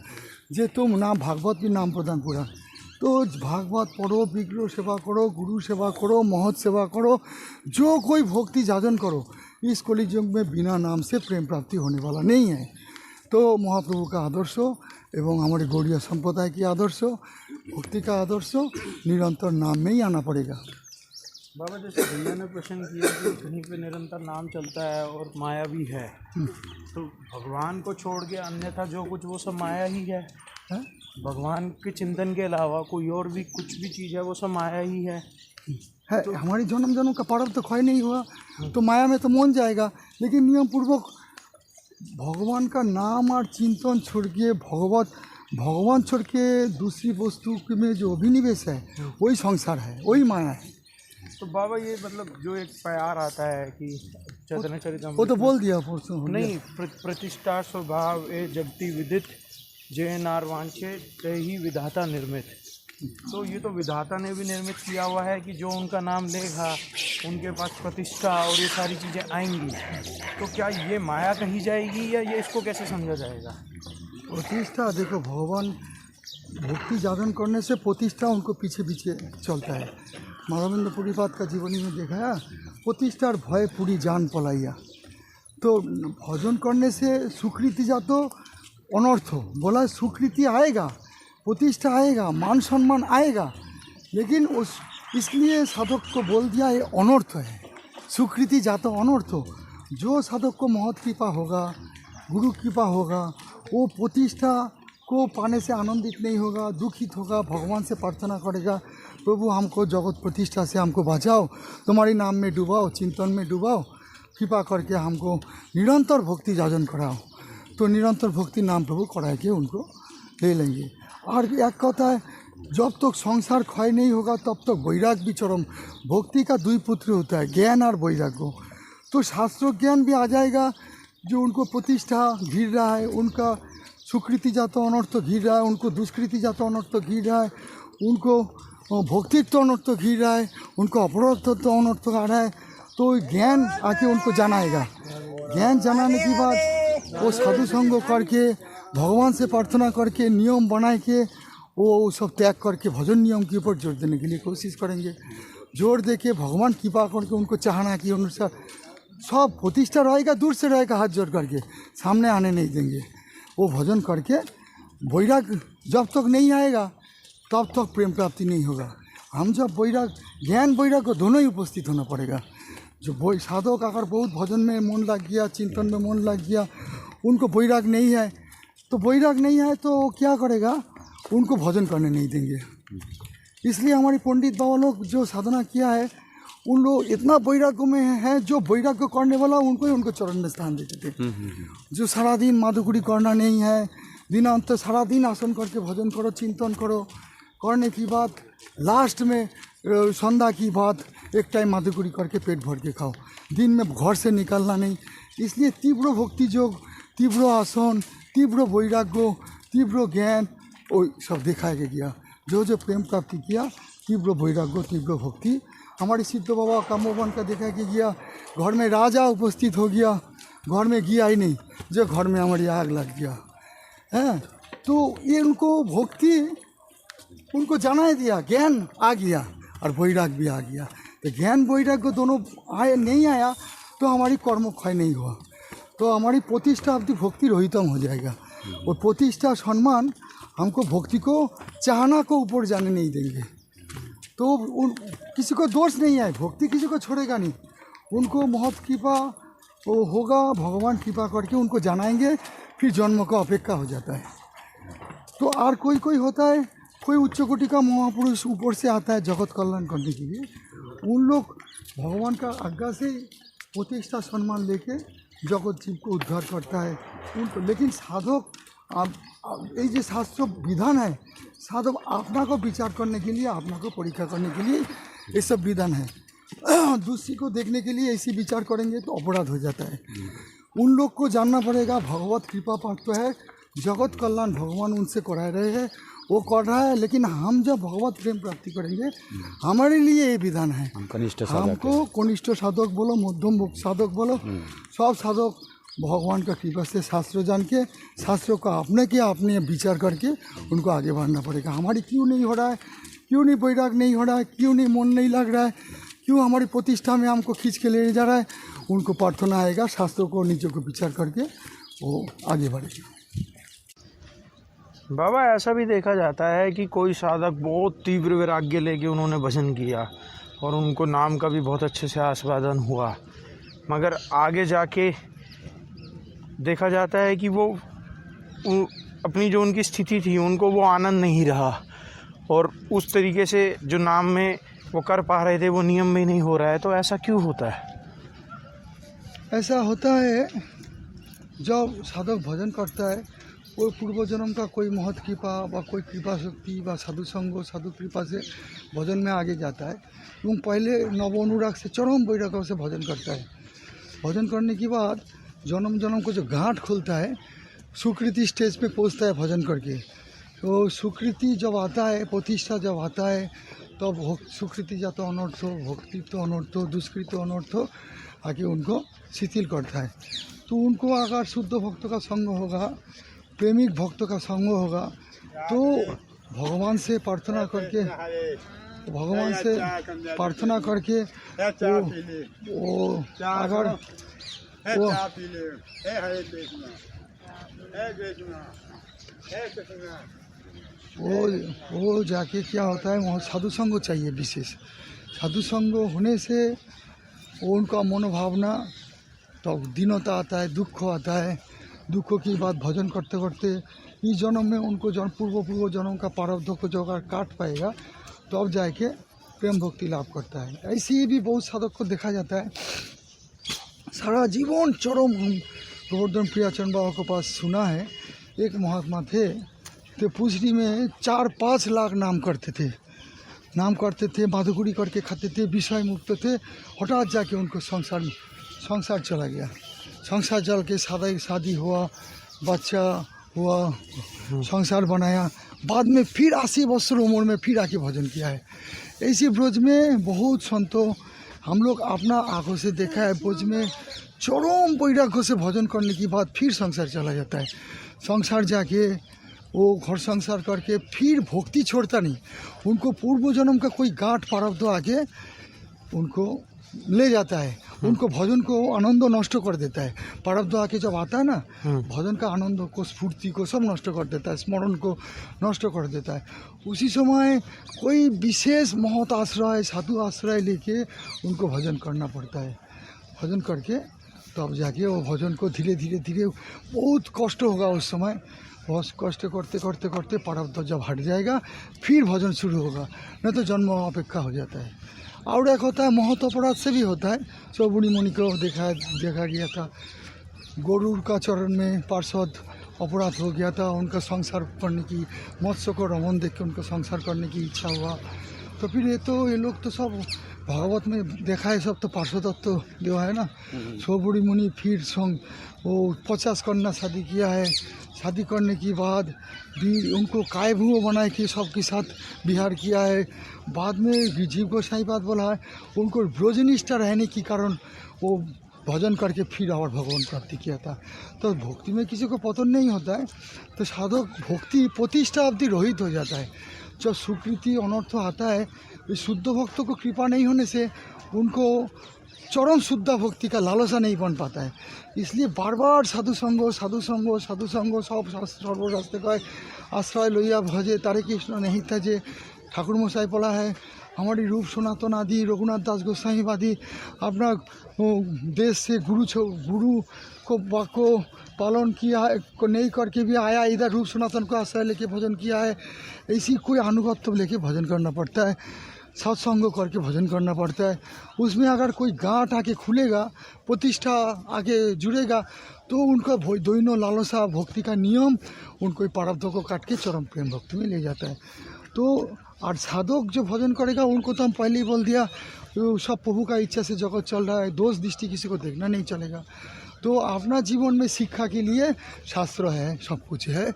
जे तुम नाम भागवत भी नाम प्रदान पूरा, तो भागवत पढ़ो, विग्रह सेवा करो, गुरु सेवा करो, महत सेवा करो, जो कोई भक्ति जाजन करो, इस कलियुग में बिना नाम से प्रेम प्राप्ति होने वाला नहीं है। तो महाप्रभु का आदर्श एवं हमारे गौड़ीय संप्रदाय की आदर्श, भक्ति का आदर्श निरंतर नाम में ही आना पड़ेगा। बाबा जैसे भैया ने प्रश्न किया कि कहीं पे निरंतर नाम चलता है और माया भी है, तो भगवान को छोड़ के अन्यथा जो कुछ वो सब माया ही है। भगवान के चिंतन के अलावा कोई और भी कुछ भी चीज़ है वो सब माया ही है। तो हमारी जन्म जन्म का प्रारब्ध तो क्षय नहीं हुआ, तो माया में तो मन जाएगा। लेकिन नियम पूर्वक भगवान का नाम और चिंतन छोड़ के भगवान छोड़ के दूसरी वस्तु में जो अभिनिवेश है वही संसार है, वही माया है। तो बाबा ये मतलब जो एक प्यार आता है कि चैतन्य चरितमृत, वो तो बोल दिया परसों नहीं, प्रतिष्ठा स्वभाव ए जगति विदित जय नार वांछे ते ही विधाता निर्मित। तो ये तो विधाता ने भी निर्मित किया हुआ है कि जो उनका नाम लेगा उनके पास प्रतिष्ठा और ये सारी चीज़ें आएंगी। तो क्या ये माया कही जाएगी या ये इसको कैसे समझा जाएगा? प्रतिष्ठा देखो, भगवान भक्ति जागरण करने से प्रतिष्ठा उनको पीछे पीछे चलता है। माधवेंद्र पुरीपाद का जीवनी में देखा है, प्रतिष्ठार भय पूरी जान पलाइया। तो भजन करने से सुकृति जातो अनर्थ, बोला सुकृति आएगा, प्रतिष्ठा आएगा, मान सम्मान आएगा, लेकिन उस इसलिए साधक को बोल दिया ये अनर्थ है, सुकृति जातो अनर्थ। जो साधक को महत कृपा होगा, गुरु कृपा होगा, वो प्रतिष्ठा को पाने से आनंदित नहीं होगा, दुखित होगा, भगवान से प्रार्थना करेगा, प्रभु हमको जगत प्रतिष्ठा से हमको बचाओ, तुम्हारी नाम में डुबाओ, चिंतन में डुबाओ, कृपा करके हमको निरंतर भक्ति जाजन कराओ। तो निरंतर भक्ति नाम प्रभु करा के उनको ले लेंगे। और एक कहता है, जब तक संसार क्षय नहीं होगा तब तक वैराग भी चरम। भक्ति का दुई पुत्र होता है, ज्ञान और वैराग्य। तो शास्त्र ज्ञान भी आ जाएगा, जो उनको प्रतिष्ठा घिर रहा है, उनका सुकृति जाता अनर्थ घिर रहा है, उनको दुष्कृति जाता अनर्थ घिर रहा है, उनको भक्तित्व अनर्थ घिर रहा है, उनको अपराधत्व अनर्थ आ रहा है, तो ज्ञान आके उनको जनाएगा। ज्ञान जनाने के बाद वो साधु संग करके, भगवान से प्रार्थना करके, नियम बनाए के वो सब त्याग करके भजन नियम के ऊपर जोर देने के लिए कोशिश करेंगे। जोर दे के भगवान कृपा करके उनको चाहना कि अनुसार सब प्रतिष्ठा रहेगा, दूर से रहेगा, हाथ जोड़ करके, सामने आने नहीं देंगे। वो भजन करके वैराग जब तक नहीं आएगा तब तक प्रेम प्राप्ति नहीं होगा। हम जब वैराग, ज्ञान वैराग को दोनों ही उपस्थित होना पड़ेगा। जो साधक अगर बहुत भजन में मन लग गया, चिंतन में मन लग गया, उनको वैराग नहीं है, तो वैराग नहीं है तो क्या करेगा, उनको भजन करने नहीं देंगे। इसलिए हमारे पंडित बाबा लोग जो साधना किया है, उन लोग इतना वैराग्य में हैं, जो वैराग्य करने वाला उनको ही उनको चरण में स्थान देते थे। जो सारा दिन माधुकुरी करना नहीं है, दिनांत सारा दिन आसन करके भजन करो, चिंतन करो, करने की बात लास्ट में संध्या की बात एक टाइम माधुकुरी करके पेट भर के खाओ, दिन में घर से निकलना नहीं। इसलिए तीव्र भक्ति योग, तीव्र आसन, तीव्र वैराग्य, तीव्र ज्ञान वो सब दिखाया गया। जो जो प्रेम प्राप्ति किया, तीव्र वैराग्य, तीव्र भक्ति। हमारे सिद्ध बाबा का मोहन का देखा कि गया, घर में राजा उपस्थित हो गया, घर में गया ही नहीं, जो घर में हमारी आग लग गया है। तो ये उनको भक्ति उनको जनाए दिया, ज्ञान आ गया और वैराग भी आ गया। तो ज्ञान वैराग्य दोनों आए, नहीं आया तो हमारी कर्म क्षय नहीं हुआ, तो हमारी प्रतिष्ठा अपनी भक्ति रहितम हो जाएगा। और प्रतिष्ठा सम्मान हमको भक्ति को चाहना को ऊपर जाने नहीं देंगे। तो किसी को दोष नहीं है, भक्ति किसी को छोड़ेगा नहीं, उनको महत कृपा वो होगा, भगवान कृपा करके उनको जनाएंगे, फिर जन्म का अपेक्षा हो जाता है। तो और कोई होता है, कोई उच्च कोटि का महापुरुष ऊपर से आता है जगत कल्याण करने के लिए, उन लोग भगवान का आज्ञा से प्रतिष्ठा सम्मान लेके जगत जीव को उद्धार करता है उनको। लेकिन साधक ये जो शास्त्र विधान है, साधक अपना को विचार करने के लिए, अपना को परीक्षा करने के लिए ये सब विधान है। दूसरी को देखने के लिए ऐसी विचार करेंगे तो अपराध हो जाता है। उन लोग को जानना पड़ेगा भगवत कृपा प्राप्त है, जगत कल्याण भगवान उनसे करा रहे हैं, वो कर रहा है। लेकिन हम जब भगवत प्रेम प्राप्ति करेंगे, हमारे लिए ये विधान है, हम कनिष्ठ साधक हमको कनिष्ठ साधक बोलो, मध्यम साधक बोलो, सब साधक भगवान का कृपा से शास्त्र जान के, शास्त्रों का अपने के अपने विचार करके उनको आगे बढ़ना पड़ेगा। हमारी क्यों नहीं हो रहा है, क्यों नहीं वैराग नहीं हो रहा है, क्यों नहीं मन नहीं लग रहा है, क्यों हमारी प्रतिष्ठा में हमको खींच के ले जा रहा है, उनको प्रार्थना आएगा, शास्त्रों को नीचे को विचार करके वो आगे बढ़ेगा। बाबा ऐसा भी देखा जाता है कि कोई साधक बहुत तीव्र वैराग्य लेके उन्होंने भजन किया और उनको नाम का भी बहुत अच्छे से आस्वादन हुआ, मगर आगे जाके देखा जाता है कि वो अपनी जो उनकी स्थिति थी उनको वो आनंद नहीं रहा, और उस तरीके से जो नाम में वो कर पा रहे थे वो नियम में नहीं हो रहा है। तो ऐसा क्यों होता है? ऐसा होता है जब साधक भजन करता है, वो पूर्व जन्म का कोई महत कृपा व कोई कृपा शक्ति व साधु संग साधु कृपा से भजन में आगे जाता है, एवं पहले नव अनुराग से चरम वैराग्य से भजन करता है। भजन करने के बाद जन्म जन्म को जो गांठ खुलता है, स्वीकृति स्टेज पे पहुंचता है भजन करके। तो स्वीकृति जब आता है, प्रतिष्ठा जब आता है, तब तो स्वीकृति जा तो अनर्थ हो, भक्ति तो अनर्थ हो, दुष्कृत तो अनर्थ हो, आके उनको शिथिल करता है। तो उनको अगर शुद्ध भक्त का संग होगा, प्रेमिक भक्त का संग होगा, तो भगवान से प्रार्थना करके वो अगर वो जाके क्या होता है, वहाँ साधु संग चाहिए विशेष। साधु संग होने से वो उनका मनोभावना तो दीनता आता है, दुख आता है। दुखों की बात भजन करते करते इस जन्म में उनको पूर्व जन्म का प्रारब्ध को जो अगर काट पाएगा तो अब जाके प्रेम भक्ति लाभ करता है। ऐसे ही भी बहुत साधक को देखा जाता है, सारा जीवन चरम। गोवर्धन प्रियाचरण बाबा के पास सुना है, एक महात्मा थे, तो पुजरी में 4-5 लाख नाम करते थे, माधुकुरी करके खाते थे, विषय मुक्त थे। हठात जाके उनको संसार चला गया। संसार चल के शादी हुआ, बच्चा हुआ, संसार बनाया, बाद में फिर 80 वर्ष उम्र में फिर आके भजन किया है। ऐसी ब्रज में बहुत संतों हम लोग अपना आँखों से देखा है, ब्रज में चरम वैराग्य से भजन करने के बाद फिर संसार चला जाता है। संसार जाके वो घर संसार करके फिर भक्ति छोड़ता नहीं, उनको पूर्व जन्म का कोई गांठ प्रारब्ध आके उनको ले जाता है, उनको भजन को आनंद नष्ट कर देता है। प्रारब्ध आके जब आता है ना, भजन का आनंद को, स्फूर्ति को सब नष्ट कर देता है, स्मरण को नष्ट कर देता है। उसी समय कोई विशेष महत आश्रय, साधु आश्रय लेके उनको भजन करना पड़ता है। भजन करके तब जाके वो भजन को धीरे धीरे बहुत कष्ट होगा उस समय, बहुत कष्ट करते करते करते प्रारब्ध जब हट जाएगा फिर भजन शुरू होगा, नहीं तो जन्म अपेक्षा हो जाता है। और एक होता है महत अपराध से भी होता है। चौबुड़ी मुनि को देखा गया था, गरुड़ का चरण में पार्षद अपराध हो गया था, उनका संसार करने की, मत्स्य को रमन देख के उनको संसार करने की इच्छा हुआ। तो फिर ये लोग तो सब भागवत में देखा है, सब तो पार्षदत्व तो जो है ना। चौबुड़ी मुनि फिर वो 50 कन्या शादी किया है। शादी करने के बाद भी उनको काय भूव बनाए के सबके साथ विहार किया है। बाद में जीव गोसाई बात बोला है, उनको ब्रजनिष्ठा रहने के कारण वो भजन करके फिर और भगवान प्राप्ति किया था। तो भक्ति में किसी को पतन नहीं होता है, तो साधक भक्ति प्रतिष्ठा अवधि रहित हो जाता है। जब स्वीकृति अनर्थ आता है, इस शुद्ध भक्तों को कृपा नहीं होने से उनको चरम शुद्ध भक्ति का लालसा नहीं बन पाता है। इसलिए बार बार साधु संग सब सर्वशास्त्र का आश्रय लोहिया भजे तारे कृष्ण नहीं तजे। ठाकुर मशाई बोला है, हमारी रूप सनातन आदि रघुनाथ दास गोसाई आदि अपना देश से गुरु को वाक्य पालन किया को नहीं करके भी आया, इधर रूप सनातन को आश्रय लेके भजन किया है। ऐसी कोई अनुगत्य लेके भजन करना पड़ता है, सत्संग करके भजन करना पड़ता है। उसमें अगर कोई गांठ आके खुलेगा, प्रतिष्ठा आके जुड़ेगा, तो उनका दोनों लालसा भक्ति का नियम उनको प्रारब्ध को काट के चरम प्रेम भक्ति में ले जाता है। तो और साधक जो भजन करेगा उनको तो हम पहले ही बोल दिया, सब प्रभु का इच्छा से जगत चल रहा है, दोष दृष्टि किसी को देखना नहीं चलेगा। तो अपना जीवन में शिक्षा के लिए शास्त्र है, सब कुछ है।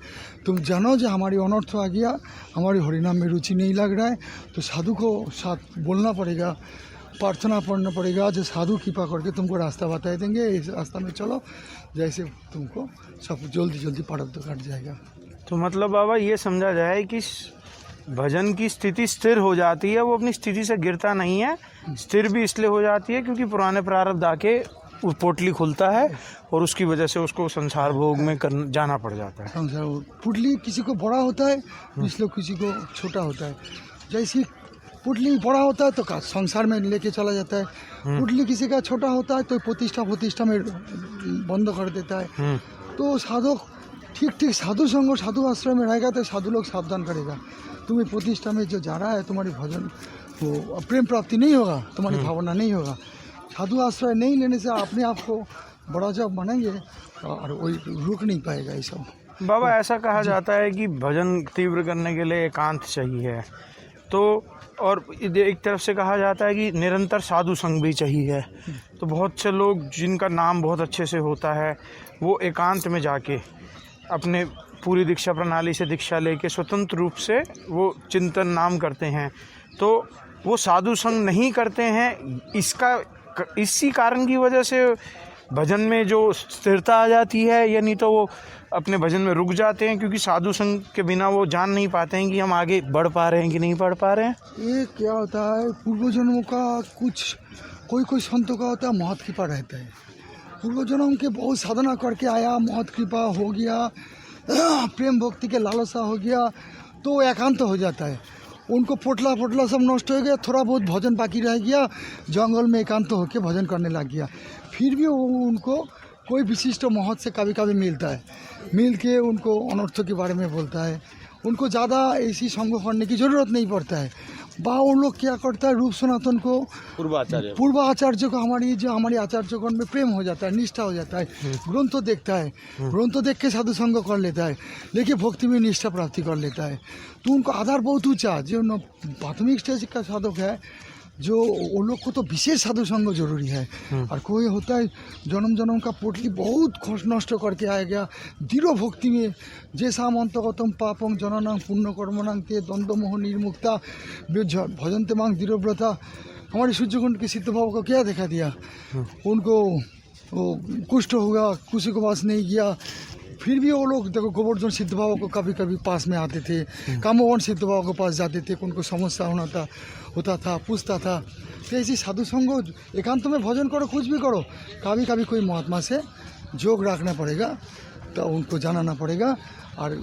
तुम जानो जो हमारी अनर्थ आ गया, हमारी हरिनाम में रुचि नहीं लग रहा है, तो साधु को साथ बोलना पड़ेगा, प्रार्थना पढ़ना पड़ेगा, जो साधु कृपा करके तुमको रास्ता बता देंगे, इस रास्ता में चलो, जैसे तुमको सब जल्दी जल्दी प्रारब्ध कट जाएगा। तो मतलब बाबा ये समझा जाए कि भजन की स्थिति स्थिर हो जाती है, वो अपनी स्थिति से गिरता नहीं है। स्थिर भी इसलिए हो जाती है क्योंकि पुराने प्रारब्ध आके वो पोटली खुलता है और उसकी वजह से उसको संसार भोग में जाना पड़ जाता है। संसार पुटली किसी को बड़ा होता है, इसलिए किसी को छोटा होता है। जैसे पुटली बड़ा होता है तो संसार में लेके चला जाता है, पुटली किसी का छोटा होता है तो प्रतिष्ठा में बंद कर देता है। तो साधक ठीक साधु संग साधु आश्रय में रहेगा तो साधु लोग सावधान करेगा। तुम्हें प्रतिष्ठा में जो जा रहा है, तुम्हारी भजन वो प्रेम प्राप्ति नहीं होगा, तुम्हारी भावना नहीं होगा। साधु आश्रय नहीं लेने से अपने आप को बड़ा जब मानेंगे और वही रुक नहीं पाएगा ये सब। बाबा ऐसा कहा जाता है कि भजन तीव्र करने के लिए एकांत चाहिए, तो और एक तरफ से कहा जाता है कि निरंतर साधु संग भी चाहिए। तो बहुत से लोग जिनका नाम बहुत अच्छे से होता है वो एकांत में जाके अपने पूरी दीक्षा प्रणाली से दीक्षा लेके स्वतंत्र रूप से वो चिंतन नाम करते हैं, तो वो साधु संग नहीं करते हैं। इसी कारण की वजह से भजन में जो स्थिरता आ जाती है, या नहीं तो वो अपने भजन में रुक जाते हैं क्योंकि साधु संग के बिना वो जान नहीं पाते हैं कि हम आगे बढ़ पा रहे हैं कि नहीं बढ़ पा रहे हैं। ये क्या होता है, पूर्व जन्मों का कुछ कोई संतों का होता है महत कृपा रहता है। पूर्व जन्म के बहुत साधना करके आया, महत कृपा हो गया, प्रेम भक्ति के लालसा हो गया, तो एकांत हो जाता है। उनको पोटला सब नष्ट हो गया, थोड़ा बहुत भजन बाकी रह गया, जंगल में एकांत होकर भजन करने लग गया। फिर भी वो उनको कोई विशिष्ट महत से कभी कभी मिलता है, मिल के उनको अनर्थों के बारे में बोलता है। उनको ज़्यादा ऐसी संग करने की ज़रूरत नहीं पड़ता है। उन लोग क्या करता है, रूप सनातन को पूर्व आचार्य को हमारी आचार्यगण में प्रेम हो जाता है, निष्ठा हो जाता है। ग्रंथ देखता है, ग्रंथ देख के साधु संग कर लेता है, लेकिन भक्ति में निष्ठा प्राप्ति कर लेता है। तो उनको आधार बहुत ऊँचा, जो प्राथमिक स्टेज का साधक है, जो उन लोग को तो विशेष साधु संग जरूरी है। और कोई होता है जन्म का पोटली बहुत नष्ट करके आ गया, दृढ़ भक्ति में, जैसा अंतगतम पापम जननांग पुण्य कर्मनांग ते द्वंद्व मोह निर्मुक्ता भजनते मांग दृढ़व्रता। हमारे सूर्यकुंड के सिद्ध भाव को क्या देखा दिया, उनको कुष्ठ होगा, किसी को पास नहीं किया, फिर भी वो लोग देखो गोवर्धन सिद्ध बाबा को कभी कभी पास में आते थे, कामोवन सिद्ध बाबा के पास जाते थे, उनको समस्या होता था पूछता था। तो ऐसी साधु संग एकांत में भजन करो, कुछ भी करो, कभी कभी कोई महात्मा से जोग रखना पड़ेगा, तो उनको जानना पड़ेगा। और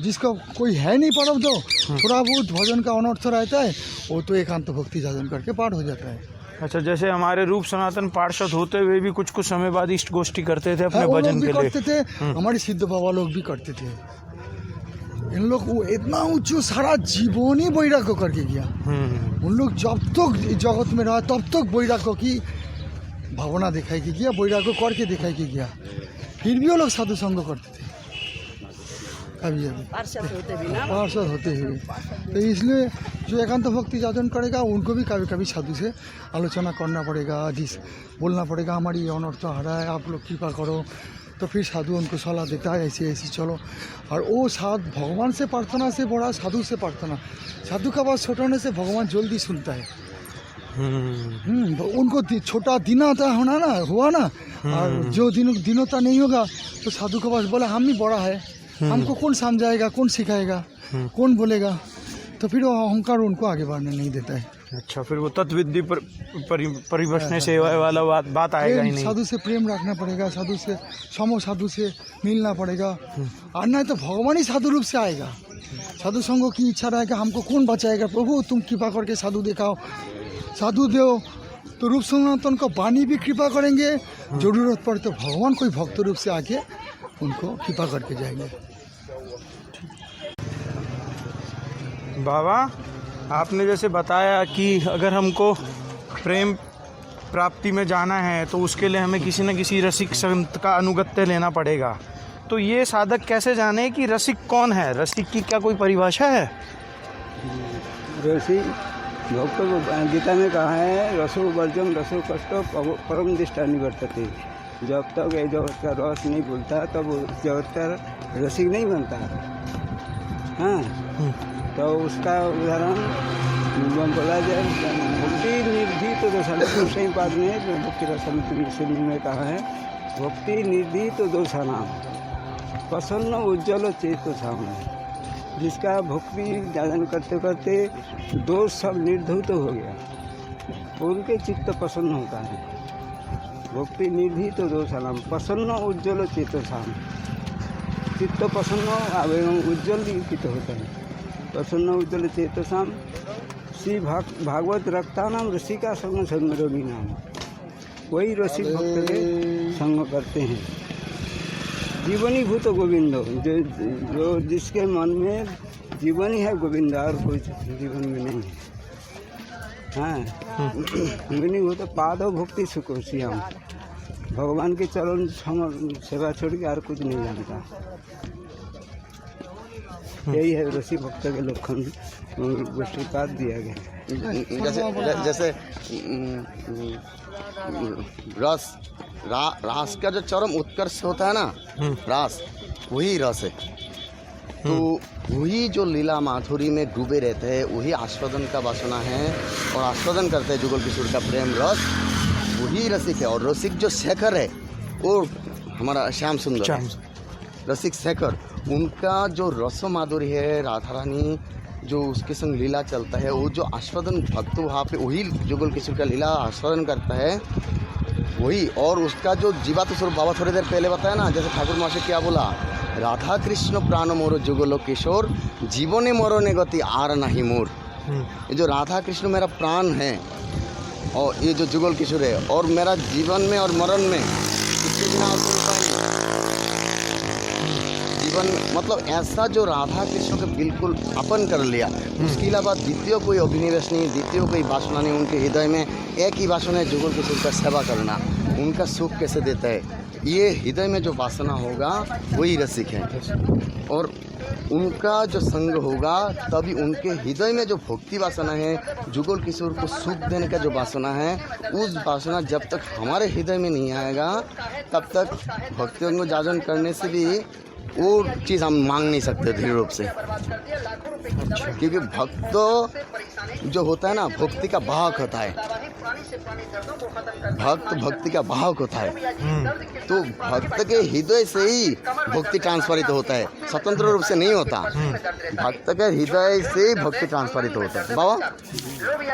जिसका कोई है नहीं परम, तो थोड़ा बहुत भजन का अनर्थ रहता है, वो तो एकांत भक्ति साधन करके पार हो जाता है। अच्छा, जैसे हमारे रूप सनातन पार्षद होते हुए भी कुछ समय बाद इष्ट गोष्ठी करते थे अपने भजन के लिए, करते थे। हमारे सिद्ध बाबा लोग भी करते थे। इन लोग वो इतना ऊंचा सारा जीवन ही वैराग्य करके गया। उन लोग जब तक जगत में रहा तब तक वैराग्य की भावना दिखाई के गया, वैराग्य करके दिखाई के गया। फिर भी वो लोग साधु संग करते थे, कभी पार्षद होते हुए। तो इसलिए जो एकांत भक्ति साधन करेगा उनको भी कभी कभी साधु से आलोचना करना पड़ेगा, बोलना पड़ेगा हमारी अनर्थ आ रहा है, आप लोग कृपा करो। तो फिर साधु उनको सलाह देता है, ऐसे चलो। और वो भगवान से प्रार्थना से बड़ा साधु से प्रार्थना, साधु का बात छोटाने से भगवान जल्दी सुनता है। उनको छोटा दिनता हुआ ना, और जो दिनोता नहीं होगा तो साधु का पास बोला हम ही बड़ा है, हमको कौन समझाएगा, कौन सिखाएगा, कौन बोलेगा, तो फिर वो अहंकार उनको आगे बढ़ने नहीं देता है। अच्छा, फिर वो तत्विद्धि परिवशने से वाला बात आएगा ही नहीं। साधु से प्रेम रखना पड़ेगा, साधु से साधु से मिलना पड़ेगा, और नहीं तो भगवान ही साधु रूप से आएगा। साधु संगों की इच्छा रहेगा, हमको कौन बचाएगा, प्रभु तुम कृपा करके साधु दिखाओ, साधु दो। तो रूप सनातन को वाणी भी कृपा करेंगे, जरूरत पड़े तो भगवान कोई भक्त रूप से आके उनको कृपा करके जाएंगे। बाबा, आपने जैसे बताया कि अगर हमको प्रेम प्राप्ति में जाना है तो उसके लिए हमें किसी न किसी रसिक संत का अनुगत्य लेना पड़ेगा। तो ये साधक कैसे जाने कि रसिक कौन है? रसिक की क्या कोई परिभाषा है? रसिक भक्त को गीता में कहा है, रसो वर्जम रसो कष्ट परम दिष्टा निवर्तते। जब तक ये जगत का रस नहीं भूलता तब वो जगत का रसिक नहीं बनता। हाँ, तो उसका उदाहरण बोला जाए भक्ति निधि तो दोषाना सही पाद में भक्ति रसम में कहा है, भक्ति निधि तो दोषाना प्रसन्न उज्ज्वल चेतो सामने, जिसका भक्ति जागरण करते करते दोष सब निर्धूत हो गया, उनके चित्त प्रसन्न होता है। भक्ति निधि तो दोषानाम प्रसन्न उज्ज्वल चेतो साम, चित्त प्रसन्न एवं उज्ज्वल दीपित होता है। प्रसन्न उज्ज्वल चेतो साम श्री भागवत रक्ता नाम रसिका संग संगरोगी नाम, वही रसिक भक्त के संग करते हैं। जीवनी भूत गोविंद, जो जिसके मन में जीवन ही है गोविंद, और कोई जीवन में नहीं है। हाँ, जीवनी भूत पादो भक्ति सुखो श्याम, भगवान के चरण सेवा छोड़ के और कुछ नहीं जानता। यही है ऋषि भक्त के लक्षण दृष्टिपात दिया गया। जैसे रस रास का जो चरम उत्कर्ष होता है ना, रास वही रस है। तो वही जो लीला माधुरी में डूबे रहते हैं वही आस्वादन का वासना है, और आस्वादन करते हैं जुगल किशोर का प्रेम रस, वही रसिक है। और रसिक जो शेखर है वो हमारा श्याम सुंदर रसिक शेखर, उनका जो रसो माधुरी है, राधा रानी जो उसके संग लीला चलता है, वो जो आस्वादन भक्त वहाँ पे वही जुगल किशोर का लीला आस्वादन करता है वही। और उसका जो जीवात्म स्वरूप बाबा थोड़ी देर पहले बताया ना, जैसे ठाकुर माँ से क्या बोला, राधा कृष्ण प्राण मोर जुगल किशोर, जीवने मरने गति आर नहीं मोर। ये जो राधा कृष्ण मेरा प्राण है और ये जो जुगल किशोर है, और मेरा जीवन में और मरण में इसके बिना और कोई उपाय नहीं। जीवन मतलब ऐसा जो राधा कृष्ण को बिल्कुल अपन कर लिया, उसके अलावा द्वितीय कोई अभिनिवेश नहीं, द्वितीय कोई वासना नहीं। उनके हृदय में एक ही वासना है, जुगल किशोर का सेवा करना। उनका सुख कैसे देता है, ये हृदय में जो वासना होगा वही रसिक है। और उनका जो संग होगा तभी उनके हृदय में जो भक्ति वासना है, जुगल किशोर को सुख देने का जो वासना है, उस वासना जब तक हमारे हृदय में नहीं आएगा तब तक भक्तियों को जागरण करने से भी वो चीज़ हम मांग नहीं सकते दृढ़ रूप से। क्योंकि भक्त जो होता है ना, भक्ति का वाहक होता है, भक्त भक्ति का वाहक होता है। तो भक्त के हृदय से ही भक्ति ट्रांसफरित होता है, स्वतंत्र रूप से नहीं होता। भक्त के हृदय से ही भक्ति ट्रांसफरित होता है। बाबा,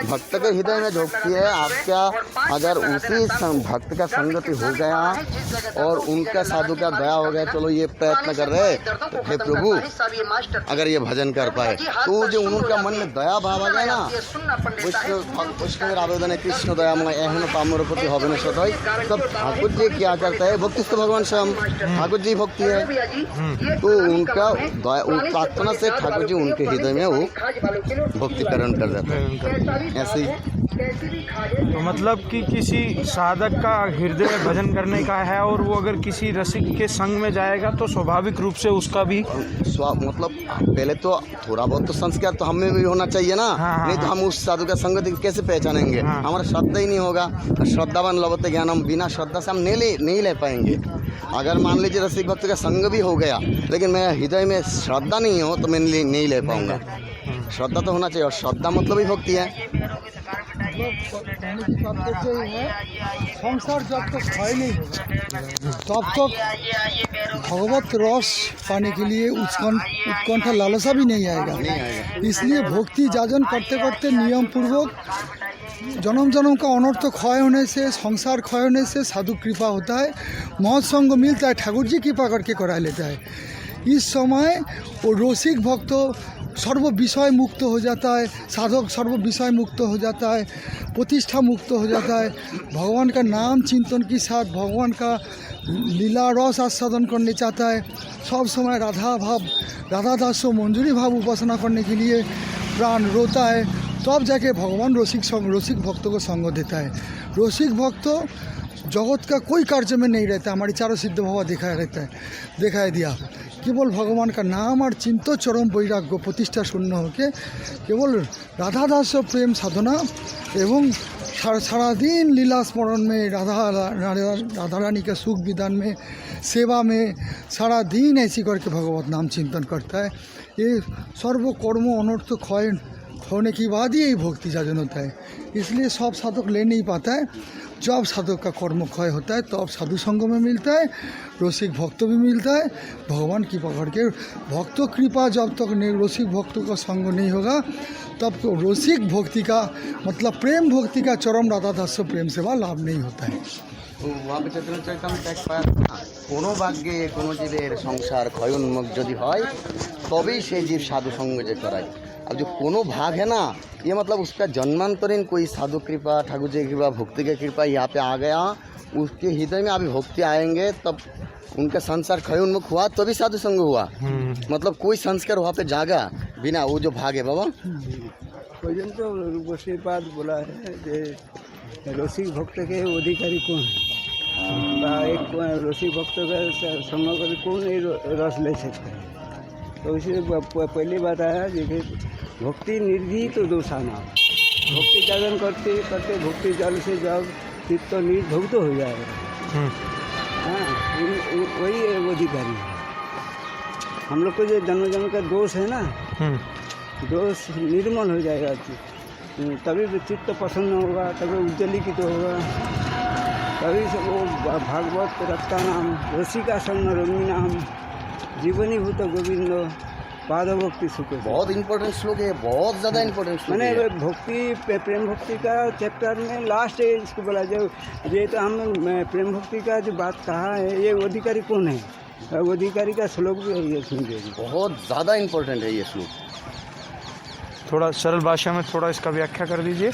भक्त के हृदय में जो भक्ति है आपका, अगर उसी भक्त का संगति हो गया और उनका साधु का दया हो गया, चलो ये प्रयत्न कर रहे तो हे प्रभु अगर ये भजन कर पाए, तो जो उनका मन में दया भाव आ गया ना, वैष्णव आवेदन है कृष्ण दयामय एहन पामर प्रति हवे न सदय। तब ठाकुर जी क्या करता है, भक्ति तो भगवान स्वयं ठाकुर जी भक्ति है। तो उनका प्रार्थना से ठाकुर जी उनके हृदय में वो भक्तिकरण कर देता है। ऐसे ही तो मतलब कि किसी साधक का हृदय भजन करने का है, और वो अगर किसी रसिक के संग में जाएगा तो स्वाभाविक रूप से उसका भी मतलब पहले तो थोड़ा बहुत तो संस्कार तो हमें भी होना चाहिए ना। नहीं तो हम उस साधु का संगति कैसे पहचानेंगे? हमारा श्रद्धा ही नहीं होगा। श्रद्धावान लभते ज्ञान, हम बिना श्रद्धा से हम नहीं ले पाएंगे। अगर मान लीजिए रसिक भक्त का संग भी हो गया लेकिन मेरे हृदय में श्रद्धा नहीं हो तो मैं नहीं ले पाऊंगा। श्रद्धा तो होना चाहिए, और श्रद्धा मतलब ही भक्ति है। संसार जब तक क्षय नहीं होगा तब तक भगवत रस पाने के लिए उत्कंठा लालसा भी नहीं आएगा। इसलिए भक्ति जाजन करते करते नियम पूर्वक जन्म जन्म का अनर्थ क्षय होने से, संसार क्षय होने से साधु कृपा होता है, महत्संग मिलता है, ठाकुर जी कृपा करके करा लेता है। इस समय वो रसिक भक्त सर्व विषय मुक्त हो जाता है, साधक सर्व विषय मुक्त हो जाता है, प्रतिष्ठा मुक्त हो जाता है। भगवान का नाम चिंतन के साथ भगवान का लीला रस आस्वादन करने चाहता है। सब समय राधा भाव, राधा दास मंजूरी भाव उपासना करने के लिए प्राण रोता है, तब जाके भगवान रसिक भक्त को संग देता है। रसिक भक्त जगत का कोई कार्य में नहीं रहता, हमारी चारों सिद्ध भाव दिखाई दिया। केवल भगवान का नाम और चिंतो चरम वैराग्य प्रतिष्ठा शून्य होके केवल राधा दास प्रेम साधना एवं सारा दिन लीला स्मरण में राधा रानी के सुख विधान में सेवा में सारा दिन ऐसी करके भगवत नाम चिंतन करता है। ये सर्व कर्म अनर्थ क्षय होने के बाद ही यही भक्ति जागरण होता है। इसलिए सब साधक ले नहीं पाता है। जब साधक का कर्म क्षय होता है तब साधु संग में मिलता है, रसिक भक्त भी मिलता है। भगवान कृपा करके भक्तों कृपा जब तक रसिक भक्तों का संग नहीं होगा तब तो रसिक भक्ति का मतलब प्रेम भक्ति का चरम राधा दास प्रेम सेवा लाभ नहीं होता है। তো ওয়াপে চৈতন্য চৈতন্য ত্যাগ পায় না কোনো ভাগ্যে কোনো জীবের সংসার ক্ষয়োন্মুখ যদি হয় তবেই সেই जीव साधु संग जे कराए। अब जो कोनो भाग है ना ये मतलब उसका जन्मांतरीन कोई साधु कृपा ठाकुर जी की कृपा भक्ति की कृपा यहाँ पे आ गया उसके हृदय में अभी भक्ति आएंगे तब उनका संसार क्षयोन्मुख हुआ तभी साधु संग हुआ। मतलब कोई संस्कार वहाँ पे जागा बिना वो जो भाग है बाबा पर्यंत गोस्वीपाद बोला है যে रसिक भक्त के अधिकारी कौन है বা एक रसिक भक्त का संग कर कौन ये रस ले सकता है। तो इसलिए पहली बात आया जैसे भक्ति निर्धी तो दोषाना भक्ति साधन करते करते भक्ति जल से जब चित्त निर्भक्त हो जाएगा हाँ वही अधिकारी है। हम लोग को जो जन्म जन्म का दोष है ना दोष निर्मल हो जाएगा तभी चित्त प्रसन्न होगा तभी उज्जवलीकृत होगा तभी सब वो भागवत रक्ता नाम रसिका संग रंगी नाम जीवनीभूत गोविंद पादभक्ति सुख बहुत इम्पोर्टेंट श्लोक है बहुत ज़्यादा इम्पोर्टेंट श्लोक मैंने है। भक्ति प्रेम भक्ति का चैप्टर में लास्ट है इसको बोला जो ये तो हम प्रेम भक्ति का जो बात कहा है ये अधिकारी कौन है वो अधिकारी का श्लोक भी है ये सुनिए बहुत ज़्यादा इम्पोर्टेंट है ये श्लोक। थोड़ा सरल भाषा में थोड़ा इसका व्याख्या कर दीजिए।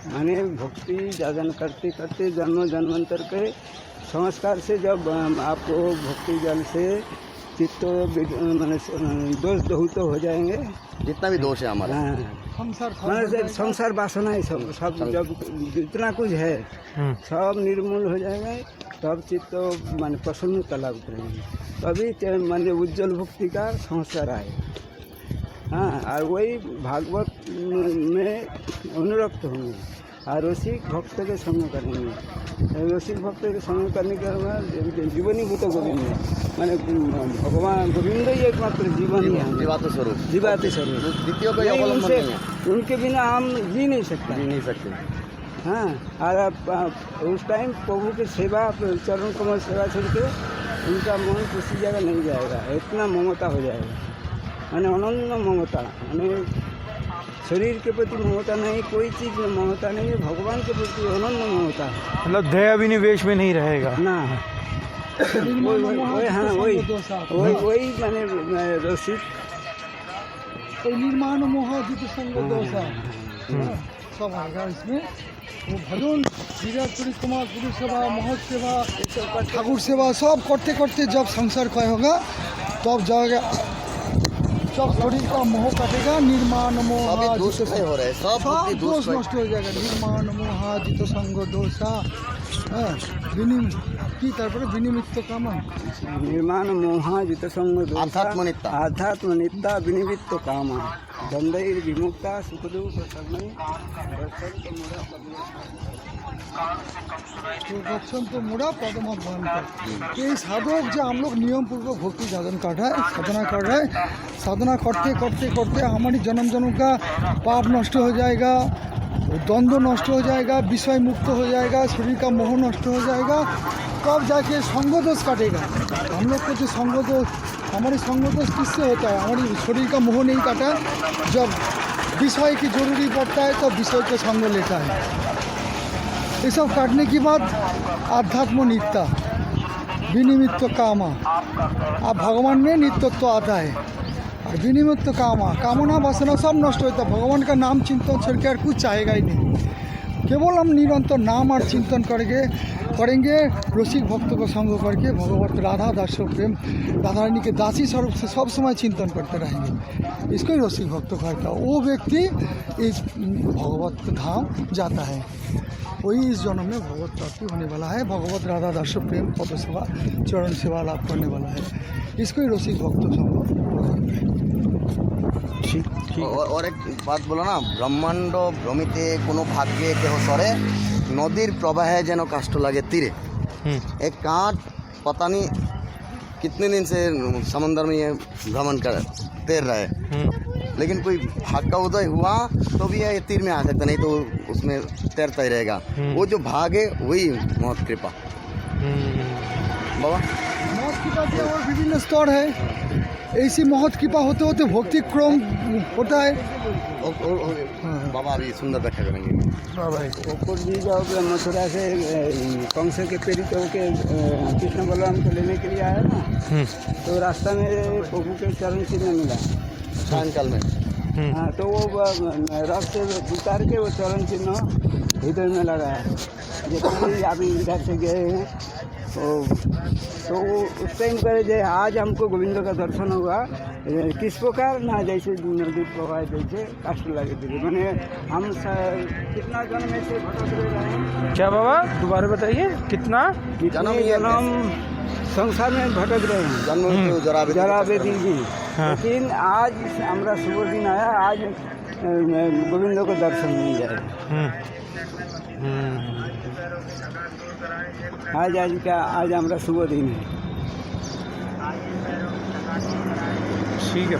माने भक्ति साधन करते करते जन्म जन्मांतर के संस्कार से जब आपको भक्ति जल से चित्त माने दोष बहुत हो जाएंगे जितना भी दोष है हमारा माने संसार वासना है सब जब जितना कुछ है सब निर्मूल हो जाएगा तब चित्त माने प्रसन्नता लाभ करेंगे तभी माने उज्जवल भक्ति का संस्कार आए। हाँ और वही भागवत में अनुरक्त होंगे और रसिक भक्त के संग करेंगे। रसिक भक्त के संग करने के बाद जीवनीभूत गोविंद माने भगवान गोविंद ही एकमात्र जीवन ही है जीवात्म स्वरूप जीवात्म स्वरूप द्वितीय कोई अवलंबन नहीं है उनके बिना हम जी नहीं सकते जी नहीं सकते। हाँ और उस टाइम प्रभु की सेवा चरण कमल सेवा छोड़ के उनका मन किसी जगह नहीं जाएगा इतना ममता हो जाएगा माने अनन्य ममता माने शरीर के प्रति ममता नहीं कोई चीज़ में ममता नहीं है भगवान के प्रति अनन्य ममता है मतलब दया विनिवेश में नहीं रहेगा ना वही हाँ वही माने रसिक निर्माण मोह जित संग दोषा सब आएगा इसमें। वो भजन विराट कुमार गुरु सेवा महत सेवा ठाकुर सेवा सब करते करते जब संसार क्षय होगा तब जाएगा जब शरीर का मोह काटेगा निर्माण मोह अभी दोष नहीं हो रहे सब बुद्धि दोष दोष नष्ट हो जाएगा निर्माण मोह जित संग दोषा की तारपरे विनिमित्त काम निर्माण मोह जित संग आध्यात्मनित्ता आध्यात्मनित्ता विनिमित्त काम द्वंद्वैर विमुक्ता सुख दुख बच्चन तो मुड़ा पदम ये साधक जो हम लोग नियम पूर्वक भक्ति साधन कर रहा है साधना कर रहा है साधना करते करते करते हमारी जन्म जन्म का पाप नष्ट हो जाएगा द्वंद्व नष्ट हो जाएगा विषय मुक्त हो जाएगा शरीर का मोह नष्ट हो जाएगा तब जाके संग दोष काटेगा। हम लोग को जो संग दोष हमारे संग दोष किससे होता है हमारी शरीर का मोह नहीं काटा जब विषय की जरूरी पड़ता है तब विषय का संग लेता है। ये सब काटने के बाद आध्यात्म नित्य विनिमित्त कामा अब भगवान में नित्यत्व आता है और विनिमित्त कामना वासना सब नष्ट होता है। भगवान का नाम चिंतन छोड़ के और कुछ चाहेगा ही नहीं केवल हम निरंतर नाम और चिंतन करेंगे रसिक भक्त को संग करके भगवत राधा दास प्रेम राधा रानी के दासी स्वरूप से सब समय चिंतन करते रहेंगे इसको ही रसिक भक्त कहता है। वो व्यक्ति इस भगवत धाम जाता है वही इस जन्म में भगवत प्राप्ति होने वाला है भगवत राधा दास प्रेम पद सेवा चरण सेवा लाभ करने वाला है इसको ही रसिक भक्त संग। और एक बात बोलो ना, ब्रह्मांड भ्रमिते कोनो भाग्ये केह सरे, नदीर प्रवाहे जेन काष्ठ लागे तीरे। एक कांट पता नहीं कितने दिन से समंदर में ये भ्रमण कर तैर रहा है, लेकिन कोई भाग का उदय हुआ तो भी ये तीर में आ सकता, नहीं तो उसमें तैरता ही रहेगा। वो जो भाग है वही महत कृपा बाबा। মহৎ কৃপা के और विभिन्न स्तर है। ऐसी महৎ कृपा होते होते भक्ति क्रम होता है। बाबा अभी सुंदर व्याख्या करेंगे। ऊपर भी जाओगे मथुरा से कंस के प्रेरित होकर कृष्ण बलराम को लेने के लिए आया ना, तो रास्ता में प्रभु के चरण चिन्ह मिला सायंकाल में। हाँ, तो वो रथ से उतार के वो चरण चिन्ह हृदय में लगाया। जितने अभी इधर से गए हैं तो वो उस टाइम करे जे आज हमको गोविंद का दर्शन हुआ, किस प्रकार ना जैसे नदी प्रवाह जैसे काष्ठ लगे थे। मैंने हम कितना जन्म ऐसे भटक रहे हैं, क्या बाबा दोबारा बताइए, कितना जन्म संसार में भटक रहे हैं, जन्म मृत्यु जरा बेदी जी। लेकिन आज हमारा शुभ दिन आया, आज गोविंद को दर्शन मिल जाए। आज हमारा शुभ दिन है। ठीक है।